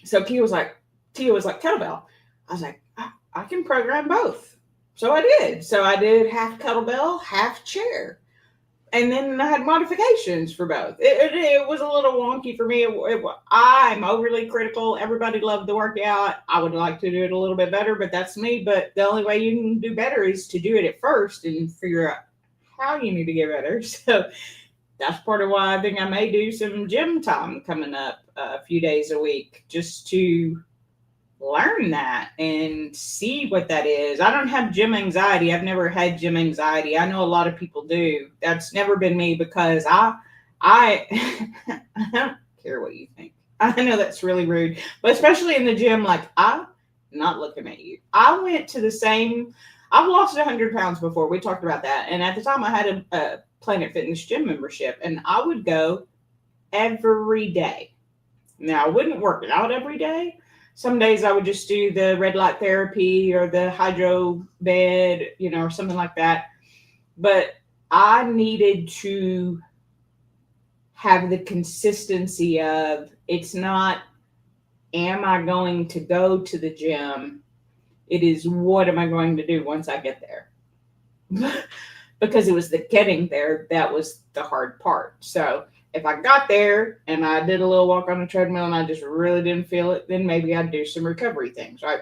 So Tia was like, kettlebell. I was like, I can program both. So I did. So I did half kettlebell, half chair. And then I had modifications for both. It was a little wonky for me. I'm overly critical. Everybody loved the workout. I would like to do it a little bit better, but that's me. But the only way you can do better is to do it at first and figure out how you need to get better. So that's part of why I think I may do some gym time coming up a few days a week just to learn that and see what that is. I don't have gym anxiety. I've never had gym anxiety. I know a lot of people do. That's never been me because I I don't care what you think. I know that's really rude, but especially in the gym, like I'm not looking at you. I went to the same. I've lost 100 pounds before. We talked about that, and at the time I had a Planet Fitness gym membership, and I would go every day. Now I wouldn't work it out every day. Some days I would just do the red light therapy or the hydro bed, or something like that. But I needed to have the consistency of it's not, am I going to go to the gym? It is, what am I going to do once I get there? Because it was the getting there that was the hard part. So if I got there and I did a little walk on the treadmill and I just really didn't feel it, then maybe I'd do some recovery things, right?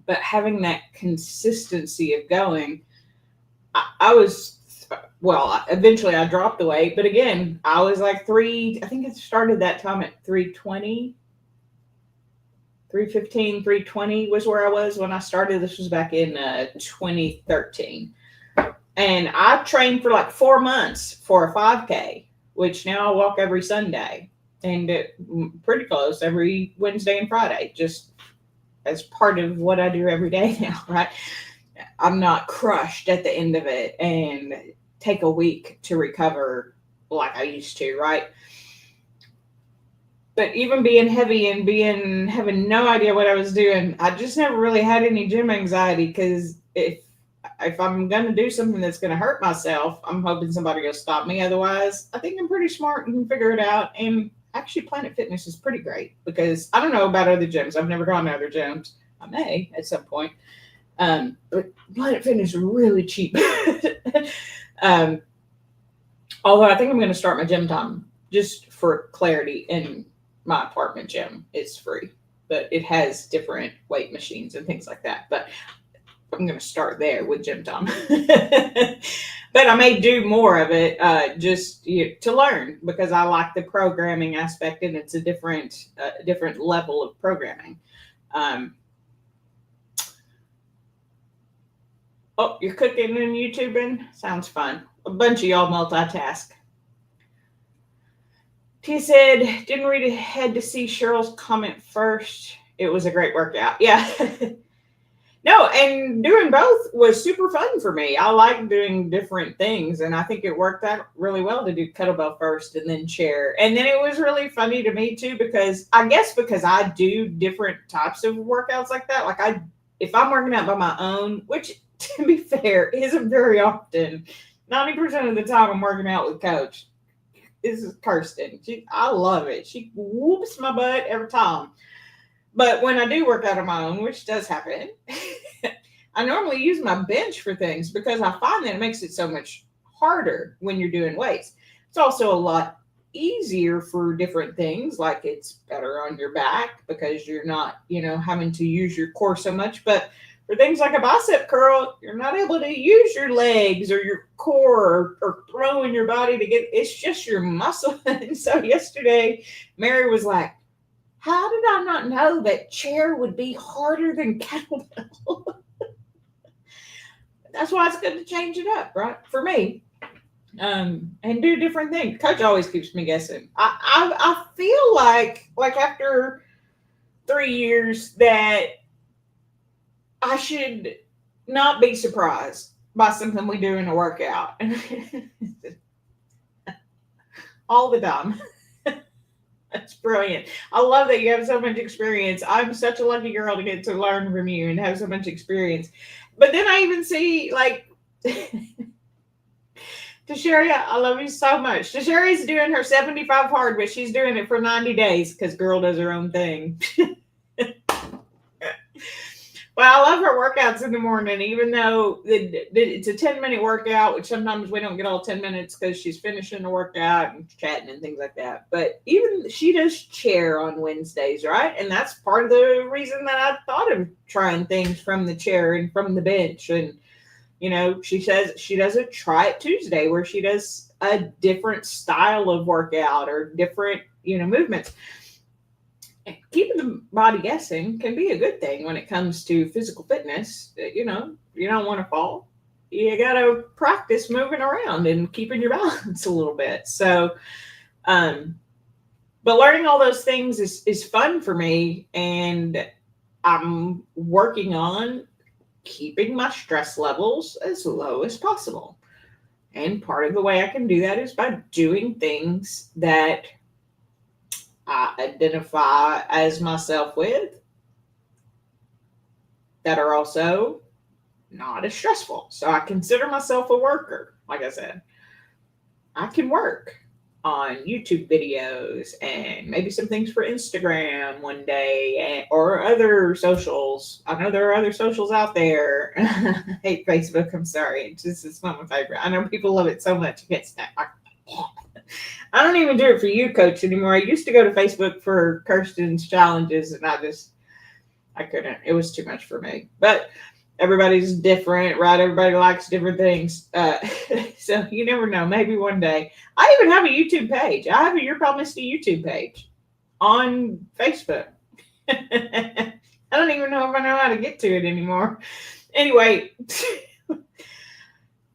But having that consistency of going, eventually I dropped the weight. But again, I was like I think it started that time at 320, 315, 320 was where I was when I started. This was back in 2013. And I trained for like 4 months for a 5K, which now I walk every Sunday and pretty close every Wednesday and Friday, just as part of what I do every day now, right? I'm not crushed at the end of it and take a week to recover like I used to, right? But even being heavy and having no idea what I was doing, I just never really had any gym anxiety because if I'm going to do something that's going to hurt myself, I'm hoping somebody will stop me. Otherwise, I think I'm pretty smart and can figure it out. And actually, Planet Fitness is pretty great because I don't know about other gyms. I've never gone to other gyms. I may at some point. But Planet Fitness is really cheap. Although I think I'm going to start my gym time just for clarity in my apartment gym. It's free, but it has different weight machines and things like that. But I'm going to start there with gym time. But I may do more of it just to learn because I like the programming aspect and it's a different level of programming. Oh, you're cooking and YouTubing? Sounds fun. A bunch of y'all multitask. T said, didn't read ahead to see Cheryl's comment first. It was a great workout. Yeah. No, and doing both was super fun for me. I like doing different things, and I think it worked out really well to do kettlebell first and then chair. And then it was really funny to me too because I do different types of workouts like that. Like if I'm working out by my own, which to be fair isn't very often, 90% of the time I'm working out with Coach. This is Kirsten. I love it. She whoops my butt every time. But when I do work out on my own, which does happen, I normally use my bench for things because I find that it makes it so much harder when you're doing weights. It's also a lot easier for different things, like it's better on your back because you're not, having to use your core so much. But for things like a bicep curl, you're not able to use your legs or your core or throwing your body to get, it's just your muscle. And so yesterday, Mary was like, how did I not know that chair would be harder than kettlebell? That's why it's good to change it up, right? For me. And do different things. Coach always keeps me guessing. I feel like after 3 years that I should not be surprised by something we do in a workout. all the time. That's brilliant. I love that you have so much experience. I'm such a lucky girl to get to learn from you and have so much experience. But then I even see like Tasharia, I love you so much. Tasharia's doing her 75 hard, but she's doing it for 90 days because girl does her own thing. But I love her workouts in the morning, even though it's a 10-minute workout, which sometimes we don't get all 10 minutes because she's finishing the workout and chatting and things like that. But even she does chair on Wednesdays, right? And that's part of the reason that I thought of trying things from the chair and from the bench. And, she says she does a Try It Tuesday where she does a different style of workout or different, movements. Keeping the body guessing can be a good thing when it comes to physical fitness. You don't want to fall. You got to practice moving around and keeping your balance a little bit. So, but learning all those things is fun for me. And I'm working on keeping my stress levels as low as possible. And part of the way I can do that is by doing things that I identify as myself with that are also not as stressful. So I consider myself a worker. Like I said, I can work on YouTube videos and maybe some things for Instagram one day or other socials. I know there are other socials out there. I hate Facebook. I'm sorry. It's not my favorite. I know people love it so much. I don't even do it for you, Coach, anymore. I used to go to Facebook for Kirsten's challenges, and I couldn't. It was too much for me. But everybody's different, right? Everybody likes different things. So you never know. Maybe one day. I even have a YouTube page. I have a Your Pal Misty YouTube page on Facebook. I don't even know if I know how to get to it anymore. Anyway,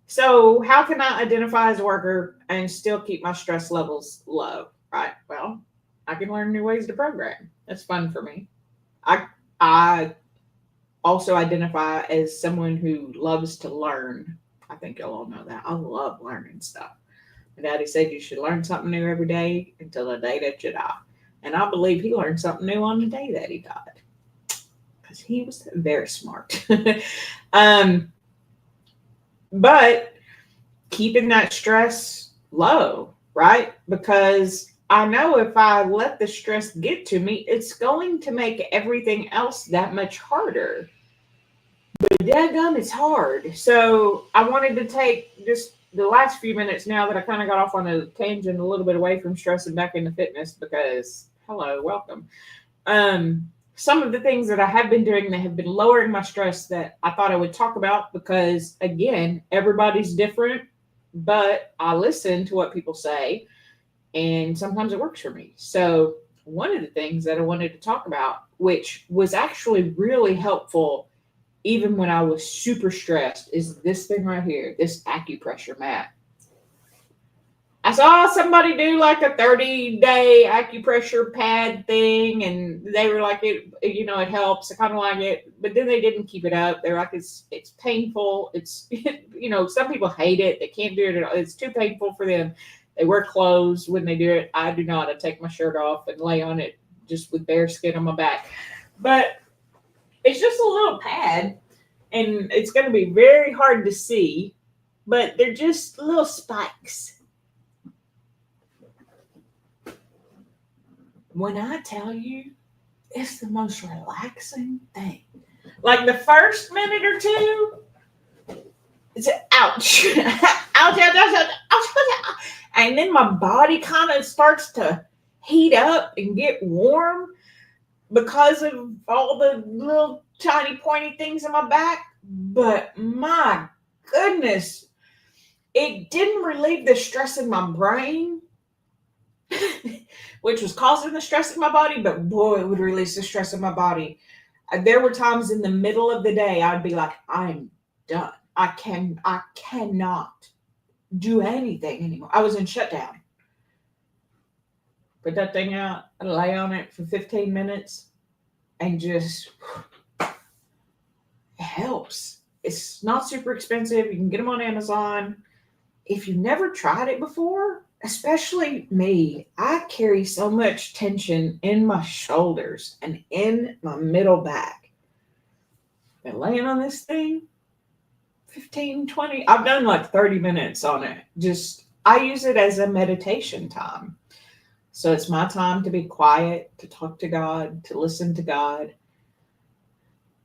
so how can I identify as a worker and still keep my stress levels low, right? Well, I can learn new ways to program. That's fun for me. I also identify as someone who loves to learn. I think you'll all know that. I love learning stuff. My daddy said you should learn something new every day until the day that you die. And I believe he learned something new on the day that he died because he was very smart. But keeping that stress low, right? Because I know if I let the stress get to me, it's going to make everything else that much harder. But dadgum, it's hard. So I wanted to take just the last few minutes now that I kind of got off on a tangent a little bit away from stress and back into fitness because, hello, welcome. Some of the things that I have been doing that have been lowering my stress that I thought I would talk about because, again, everybody's different, but I listen to what people say, and sometimes it works for me. So one of the things that I wanted to talk about, which was actually really helpful even when I was super stressed, is this thing right here, this acupressure mat. I saw somebody do like a 30-day acupressure pad thing, and they were like, it helps. I kind of like it, but then they didn't keep it up. They're like, it's painful. It's, some people hate it. They can't do it at all. It's too painful for them. They wear clothes when they do it. I do not. I take my shirt off and lay on it just with bare skin on my back. But it's just a little pad, and it's going to be very hard to see, but they're just little spikes. When I tell you, it's the most relaxing thing. Like the first minute or two, it's ouch. Ouch, ouch, ouch, ouch, ouch. And then my body kind of starts to heat up and get warm because of all the little tiny pointy things in my back. But my goodness, it didn't relieve the stress in my brain, which was causing the stress in my body, but boy, it would release the stress in my body. There were times in the middle of the day, I'd be like, I'm done. I cannot do anything anymore. I was in shutdown. Put that thing out, I'd lay on it for 15 minutes and just, it helps. It's not super expensive. You can get them on Amazon. If you've never tried it before, especially me, I carry so much tension in my shoulders and in my middle back. Been laying on this thing 15, 20. I've done like 30 minutes on it. Just, I use it as a meditation time. So it's my time to be quiet, to talk to God, to listen to God.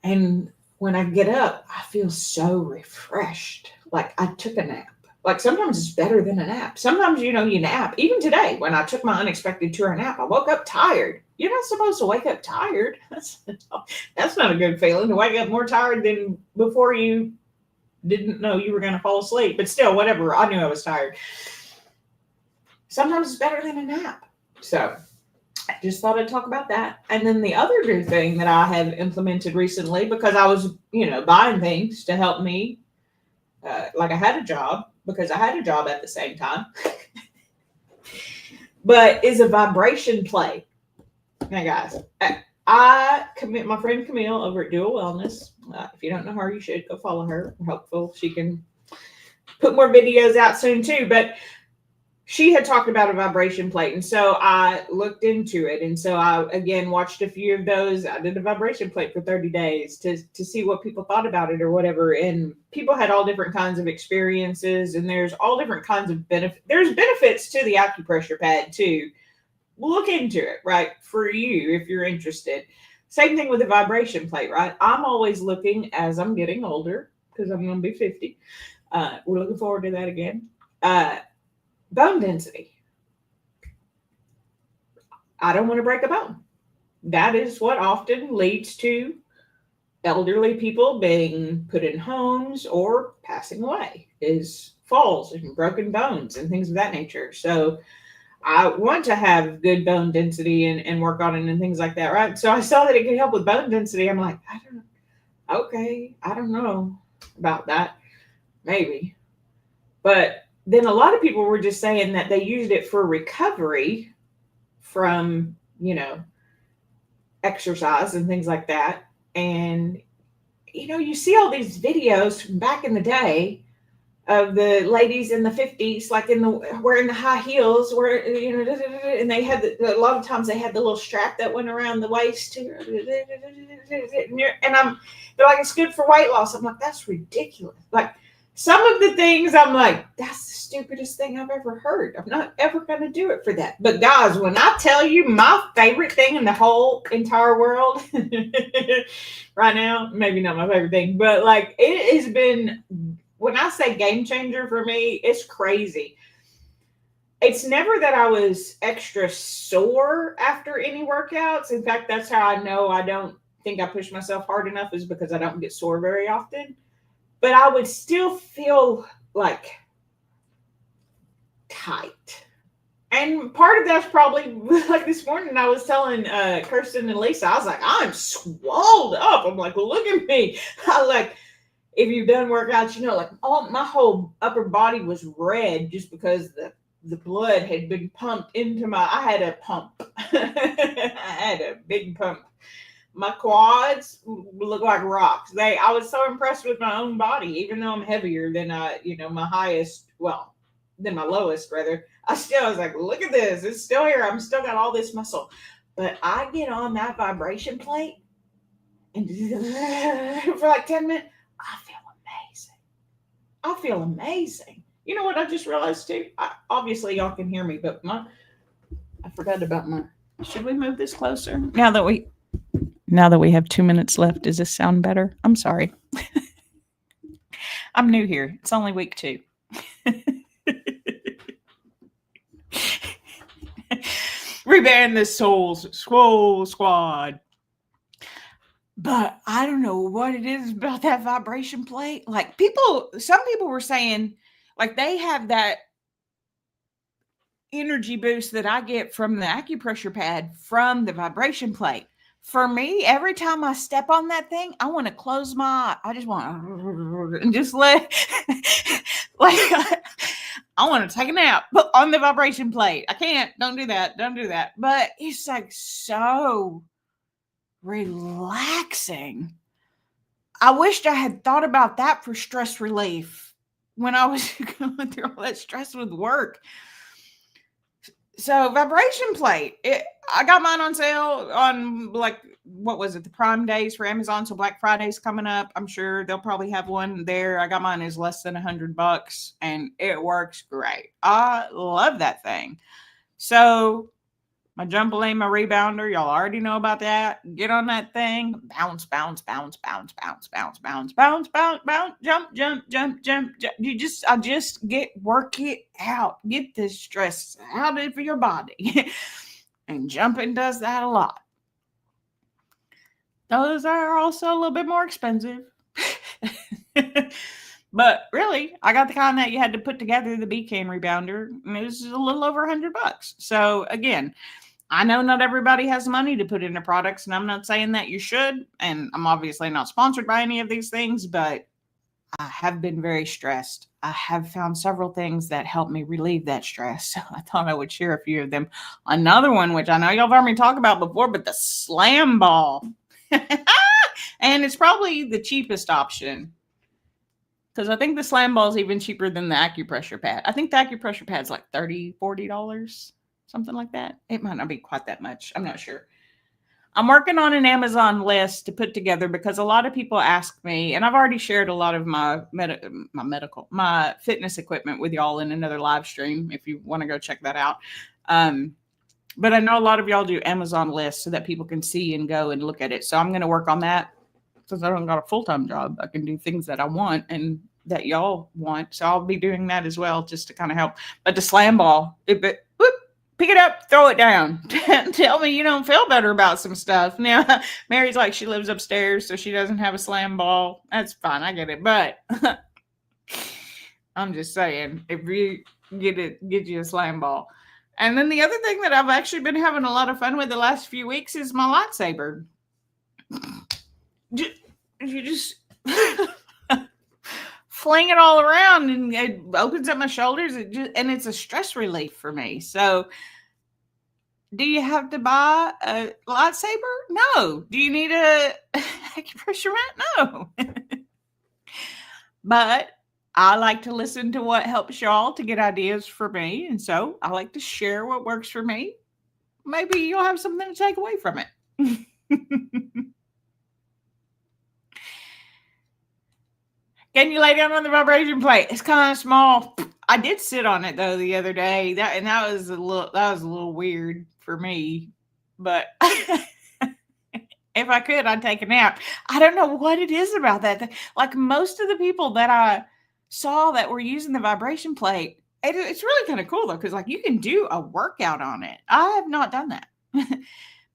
And when I get up, I feel so refreshed. Like I took a nap. Like sometimes it's better than a nap. Sometimes, you nap. Even today, when I took my unexpected tour nap, I woke up tired. You're not supposed to wake up tired. That's not a good feeling to wake up more tired than before you didn't know you were going to fall asleep. But still, whatever. I knew I was tired. Sometimes it's better than a nap. So I just thought I'd talk about that. And then the other new thing that I have implemented recently, because I was, buying things to help me, like I had a job, because I had a job at the same time, but is a vibration play. Now, guys, I commit my friend Camille over at Dual Wellness. If you don't know her, you should go follow her. We're hopeful she can put more videos out soon too. But she had talked about a vibration plate, and so I looked into it, and so I again watched a few of those. I did a vibration plate for 30 days to see what people thought about it or whatever, and people had all different kinds of experiences, and there's all different kinds of benefits. There's benefits to the acupressure pad too. Look into it, right, for you if you're interested. Same thing with the vibration plate, right? I'm always looking as I'm getting older, because I'm going to be 50. We're looking forward to that again. Bone density. I don't want to break a bone. That is what often leads to elderly people being put in homes or passing away, is falls and broken bones and things of that nature. So I want to have good bone density and work on it and things like that, right? So I saw that it could help with bone density. I'm like, I don't know about that. Maybe. But then a lot of people were just saying that they used it for recovery from, exercise and things like that. And, you see all these videos from back in the day of the ladies in the 50s, like wearing the high heels, where, and they had a lot of times they had the little strap that went around the waist too. And they're like, it's good for weight loss. I'm like, that's ridiculous. Like, some of the things I'm like, that's the stupidest thing I've ever heard. I'm not ever going to do it for that. But guys, when I tell you my favorite thing in the whole entire world right now, maybe not my favorite thing, but like it has been, when I say game changer for me, it's crazy. It's never that I was extra sore after any workouts. In fact, that's how I know I don't think I push myself hard enough, is because I don't get sore very often. But I would still feel like tight. And part of that's probably like this morning I was telling Kirsten and Lisa, I was like, I'm swelled up. I'm like, look at me. I like, if you've done workouts, like my whole upper body was red just because the blood had been pumped into I had a pump. I had a big pump. My quads look like rocks. I was so impressed with my own body, even though I'm heavier than my highest, than my lowest rather. I was like, look at this. It's still here. I'm still got all this muscle. But I get on that vibration plate and for like 10 minutes, I feel amazing. You know what I just realized too? Obviously y'all can hear me, but I forgot about should we move this closer? Now that we have 2 minutes left, does this sound better? I'm sorry. I'm new here. It's only week 2. Reband the Swole Squad. But I don't know what it is about that vibration plate. Like some people were saying, like they have that energy boost that I get from the acupressure pad from the vibration plate. For me, every time I step on that thing, I want to close my eye. I just want to and just let, like, I want to take a nap on the vibration plate. I can't. Don't do that. But it's like so relaxing. I wished I had thought about that for stress relief when I was going through all that stress with work. So vibration plate. I got mine on sale on like what was it, the Prime days for Amazon. So Black Friday's coming up. I'm sure they'll probably have one there. I got mine as less than $100 and it works great. I love that thing. So my jumpaline, my rebounder, y'all already know about that. Get on that thing, bounce, bounce, bounce, bounce, bounce, bounce, bounce, bounce, bounce, bounce, jump, jump, jump, jump, jump. I just work it out. Get the stress out of your body. And jumping does that a lot. Those are also a little bit more expensive. But really, I got the kind that you had to put together, the Beacon rebounder, and it was a little over $100. So again, I know not everybody has money to put into products, and I'm not saying that you should. And I'm obviously not sponsored by any of these things, but I have been very stressed. I have found several things that help me relieve that stress. So I thought I would share a few of them. Another one, which I know y'all have heard me talk about before, but the slam ball. And it's probably the cheapest option. Because I think the slam ball is even cheaper than the acupressure pad. I think the acupressure pad's like $30, $40, something like that. It might not be quite that much. I'm not sure. I'm working on an Amazon list to put together because a lot of people ask me, and I've already shared a lot of my fitness equipment with y'all in another live stream if you want to go check that out. But I know a lot of y'all do Amazon lists so that people can see and go and look at it. So I'm going to work on that. Since I don't got a full-time job, I can do things that I want and that y'all want. So I'll be doing that as well just to kind of help. But the slam ball, pick it up, throw it down. Tell me you don't feel better about some stuff. Now, Mary's like, she lives upstairs, so she doesn't have a slam ball. That's fine. I get it. But I'm just saying, if you get you a slam ball. And then the other thing that I've actually been having a lot of fun with the last few weeks is my lightsaber. You just fling it all around and it opens up my shoulders. And it's a stress relief for me. So do you have to buy a lightsaber? No. Do you need a acupressure mat? No. But I like to listen to what helps y'all to get ideas for me. And so I like to share what works for me. Maybe you'll have something to take away from it. Can you lay down on the vibration plate? It's kind of small. I did sit on it though the other day. That was a little weird for me. But if I could, I'd take a nap. I don't know what it is about that. Like most of the people that I saw that were using the vibration plate, it's really kind of cool though, because like you can do a workout on it. I have not done that.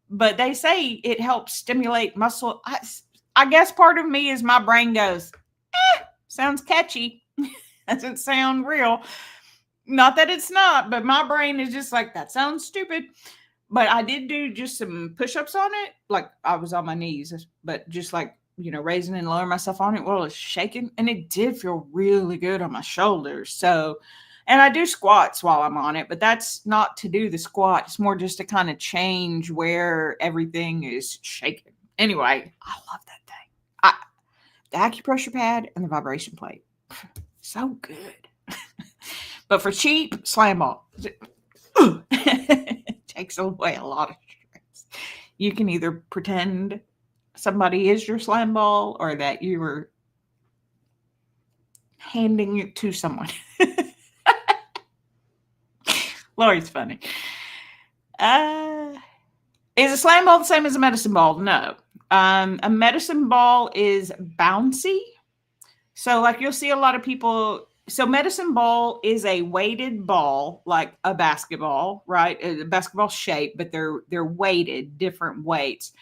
But they say it helps stimulate muscle. I guess part of me is my brain goes, sounds catchy. Doesn't sound real. Not that it's not, but my brain is just like, that sounds stupid. But I did do just some push-ups on it. Like I was on my knees, but just like, raising and lowering myself on it while it's shaking. And it did feel really good on my shoulders. So, and I do squats while I'm on it, but that's not to do the squat. It's more just to kind of change where everything is shaking. Anyway, I love that thing. The acupressure pad and the vibration plate. So good. But for cheap, slam ball. It takes away a lot of stress. You can either pretend somebody is your slam ball or that you were handing it to someone. Lori's funny. Is a slam ball the same as a medicine ball? No. A medicine ball is bouncy. So like you'll see a lot of people. So medicine ball is a weighted ball, like a basketball, right? A basketball shape, but they're weighted, different weights.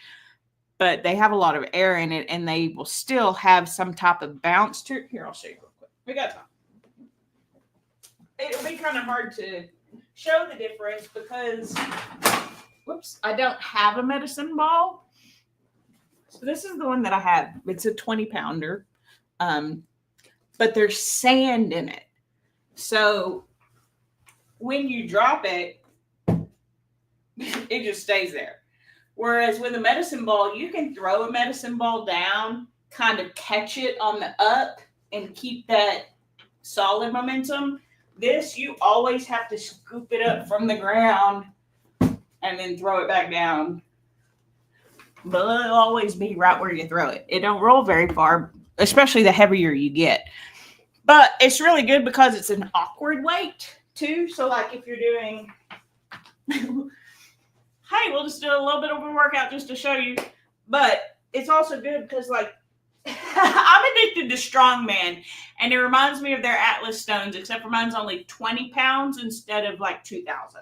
But they have a lot of air in it, and they will still have some type of bounce to it. Here, I'll show you real quick. We got time. It'll be kind of hard to show the difference because, I don't have a medicine ball. So this is the one that I have. It's a 20-pounder. But there's sand in it. So when you drop it, it just stays there. Whereas with a medicine ball, you can throw a medicine ball down, kind of catch it on the up and keep that solid momentum. This, you always have to scoop it up from the ground and then throw it back down. But it'll always be right where you throw it. It don't roll very far, especially the heavier you get. But it's really good because it's an awkward weight too. So like if you're doing, hey, we'll just do a little bit of a workout just to show you. But it's also good because like I'm addicted to strongman, and it reminds me of their Atlas stones, except for mine's only 20 pounds instead of like 2,000.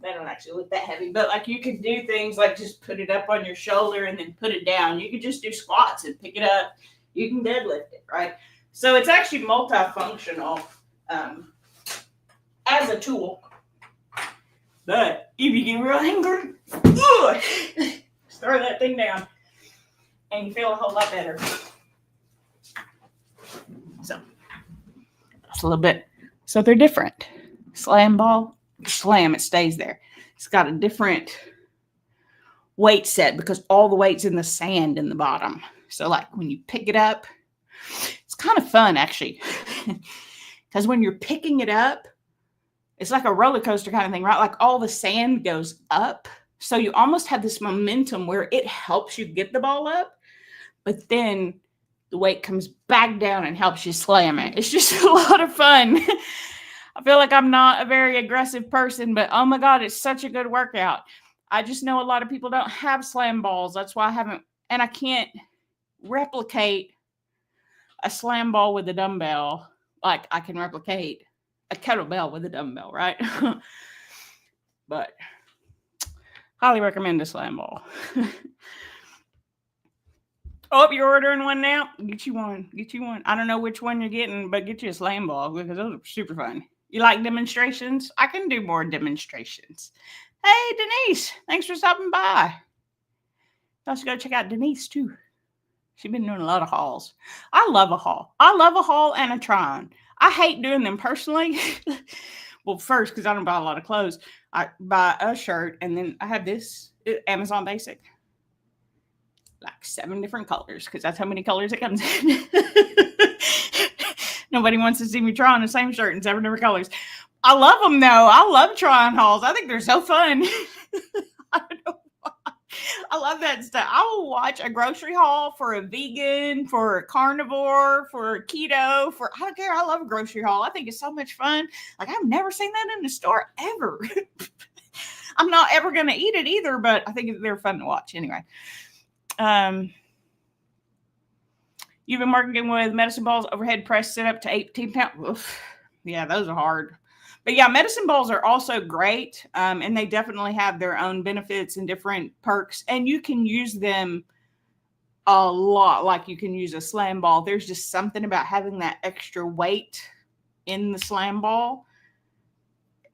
They don't actually look that heavy, but like you could do things like just put it up on your shoulder and then put it down. You could just do squats and pick it up. You can deadlift it, right? So it's actually multifunctional as a tool. But if you get real angry, just throw that thing down and you feel a whole lot better. So that's a little bit. So they're different. Slam ball, slam, it stays there. It's got a different weight set because all the weight's in the sand in the bottom. So like when you pick it up, it's kind of fun actually. Because when you're picking it up, it's like a roller coaster kind of thing, right? Like all the sand goes up. So you almost have this momentum where it helps you get the ball up, but then the weight comes back down and helps you slam it. It's just a lot of fun. I feel like I'm not a very aggressive person, but oh my God, it's such a good workout. I just know a lot of people don't have slam balls. That's why I haven't, and I can't replicate a slam ball with a dumbbell like I can replicate a kettlebell with a dumbbell, right? But highly recommend a slam ball. Oh, you're ordering one now? Get you one. Get you one. I don't know which one you're getting, but get you a slam ball because those are super fun. You like demonstrations? I can do more demonstrations. Hey, Denise, thanks for stopping by. You also go check out Denise too. She's been doing a lot of hauls. I love a haul. I love a haul and a try-on. I hate doing them personally. Well, first, because I don't buy a lot of clothes. I buy a shirt, and then I have this Amazon Basic. Like 7 different colors, because that's how many colors it comes in. Nobody wants to see me try on the same shirt in 7 different colors. I love them, though. I love trying hauls. I think they're so fun. I don't know. I love that stuff. I will watch a grocery haul for a vegan, for a carnivore, for a keto, for I don't care. I love a grocery haul. I think it's so much fun. Like I've never seen that in the store ever. I'm not ever going to eat it either, but I think they're fun to watch anyway. You've been working with medicine balls, overhead press sit up to 18 pounds. Oof. Yeah, those are hard. But yeah, medicine balls are also great, and they definitely have their own benefits and different perks, and you can use them a lot like you can use a slam ball. There's just something about having that extra weight in the slam ball,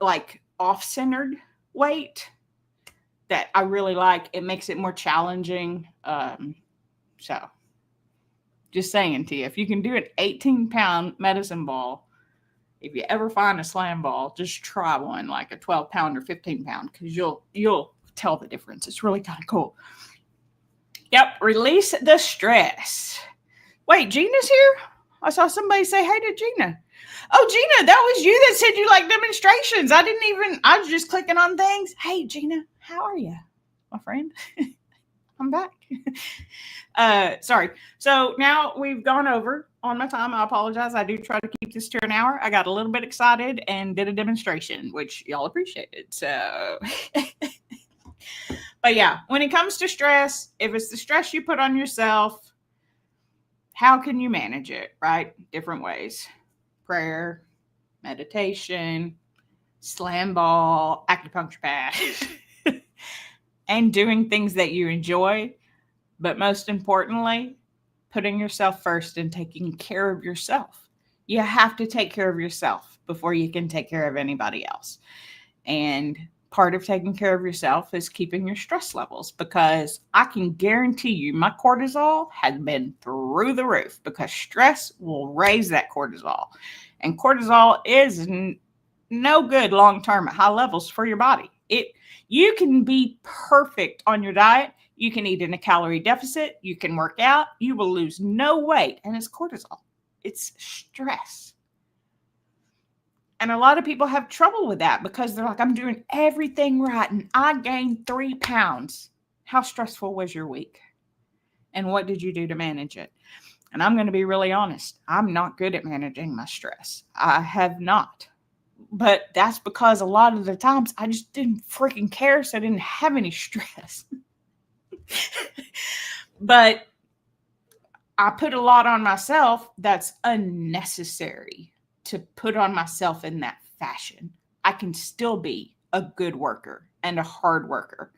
like off-centered weight, that I really like. It makes it more challenging. So just saying to you, if you can do an 18-pound medicine ball, if you ever find a slam ball, just try one, like a 12-pound or 15-pound, because you'll tell the difference. It's really kind of cool. Yep, release the stress. Wait, Gina's here? I saw somebody say hey to Gina. Oh, Gina, that was you that said you like demonstrations. I was just clicking on things. Hey, Gina, how are you, my friend? I'm back. Sorry. So now we've gone over on my time. I apologize. I do try to keep this to an hour. I got a little bit excited and did a demonstration, which y'all appreciated. So, but yeah, when it comes to stress, if it's the stress you put on yourself, how can you manage it, right? Different ways. Prayer, meditation, slam ball, acupuncture pad, and doing things that you enjoy. But most importantly, putting yourself first and taking care of yourself. You have to take care of yourself before you can take care of anybody else. And part of taking care of yourself is keeping your stress levels, because I can guarantee you my cortisol has been through the roof, because stress will raise that cortisol. And cortisol is no good long-term at high levels for your body. You can be perfect on your diet. You can eat in a calorie deficit. You can work out. You will lose no weight. And it's cortisol. It's stress. And a lot of people have trouble with that because they're like, I'm doing everything right and I gained 3 pounds. How stressful was your week? And what did you do to manage it? And I'm going to be really honest. I'm not good at managing my stress. I have not. But that's because a lot of the times I just didn't freaking care, so I didn't have any stress. But I put a lot on myself that's unnecessary to put on myself in that fashion. I can still be a good worker and a hard worker,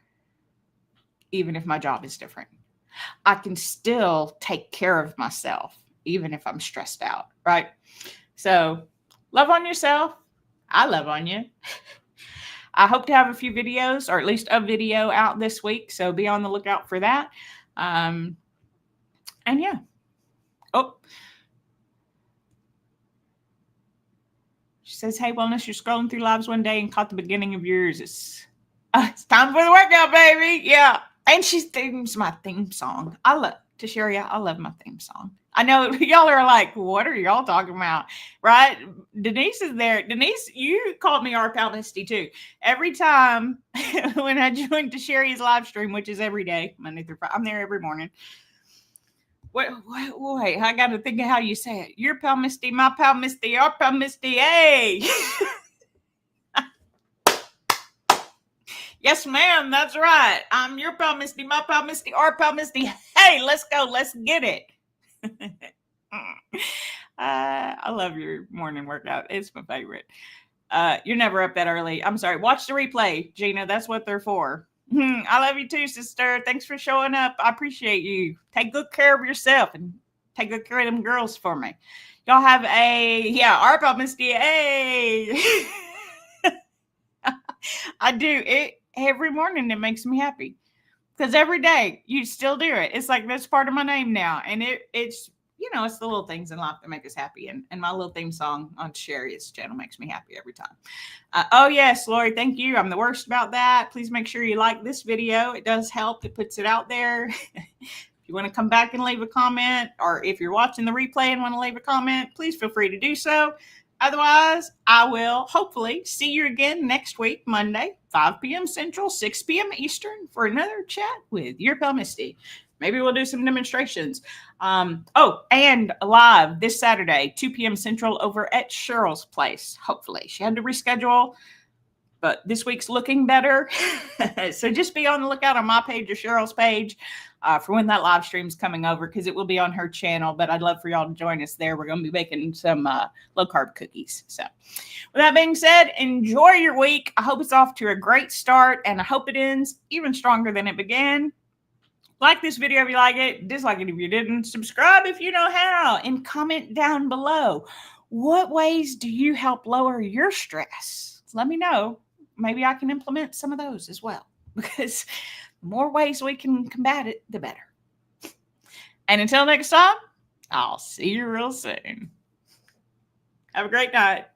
even if my job is different. I can still take care of myself, even if I'm stressed out, right? So love on yourself. I love on you. I hope to have a few videos, or at least a video out this week. So be on the lookout for that. And yeah. Oh. She says, hey, Wellness, you're scrolling through lives one day and caught the beginning of yours. It's time for the workout, baby. Yeah. And she themes my theme song. I love my theme song. I know y'all are like, what are y'all talking about? Right? Denise is there. Denise, you called me our pal Misty too. Every time when I join Sherry's live stream, which is every day, Monday through Friday, I'm there every morning. Wait, I got to think of how you say it. Your pal Misty, my pal Misty, our pal Misty, hey. Yes, ma'am, that's right. I'm your pal Misty, my pal Misty, our pal Misty. Hey, let's go. Let's get it. I love your morning workout. It's my favorite. You're never up that early. I'm sorry. Watch the replay, Gina. That's what they're for. I love you too, sister. Thanks for showing up. I appreciate you. Take good care of yourself and take good care of them girls for me. Y'all have our pal Misty. Hey. I do it every morning. It makes me happy because every day you still do it. It's like that's part of my name now, and it's it's the little things in life that make us happy. And my little theme song on Sherry's channel makes me happy every time. Oh yes, Lori, thank you. I'm the worst about that. Please make sure you like this video. It does help. It puts it out there. If you want to come back and leave a comment, or if you're watching the replay and want to leave a comment, please feel free to do so. Otherwise, I will hopefully see you again next week, Monday, 5 p.m. Central, 6 p.m. Eastern, for another chat with your pal Misty. Maybe we'll do some demonstrations. And live this Saturday, 2 p.m. Central, over at Cheryl's place. Hopefully. She had to reschedule, but this week's looking better. So just be on the lookout on my page or Cheryl's page for when that live stream's coming over, because it will be on her channel. But I'd love for y'all to join us there. We're going to be making some low-carb cookies. So with that being said, enjoy your week. I hope it's off to a great start, and I hope it ends even stronger than it began. Like this video if you like it, dislike it if you didn't, subscribe if you know how, and comment down below. What ways do you help lower your stress? Let me know. Maybe I can implement some of those as well, because the more ways we can combat it, the better. And until next time, I'll see you real soon. Have a great night.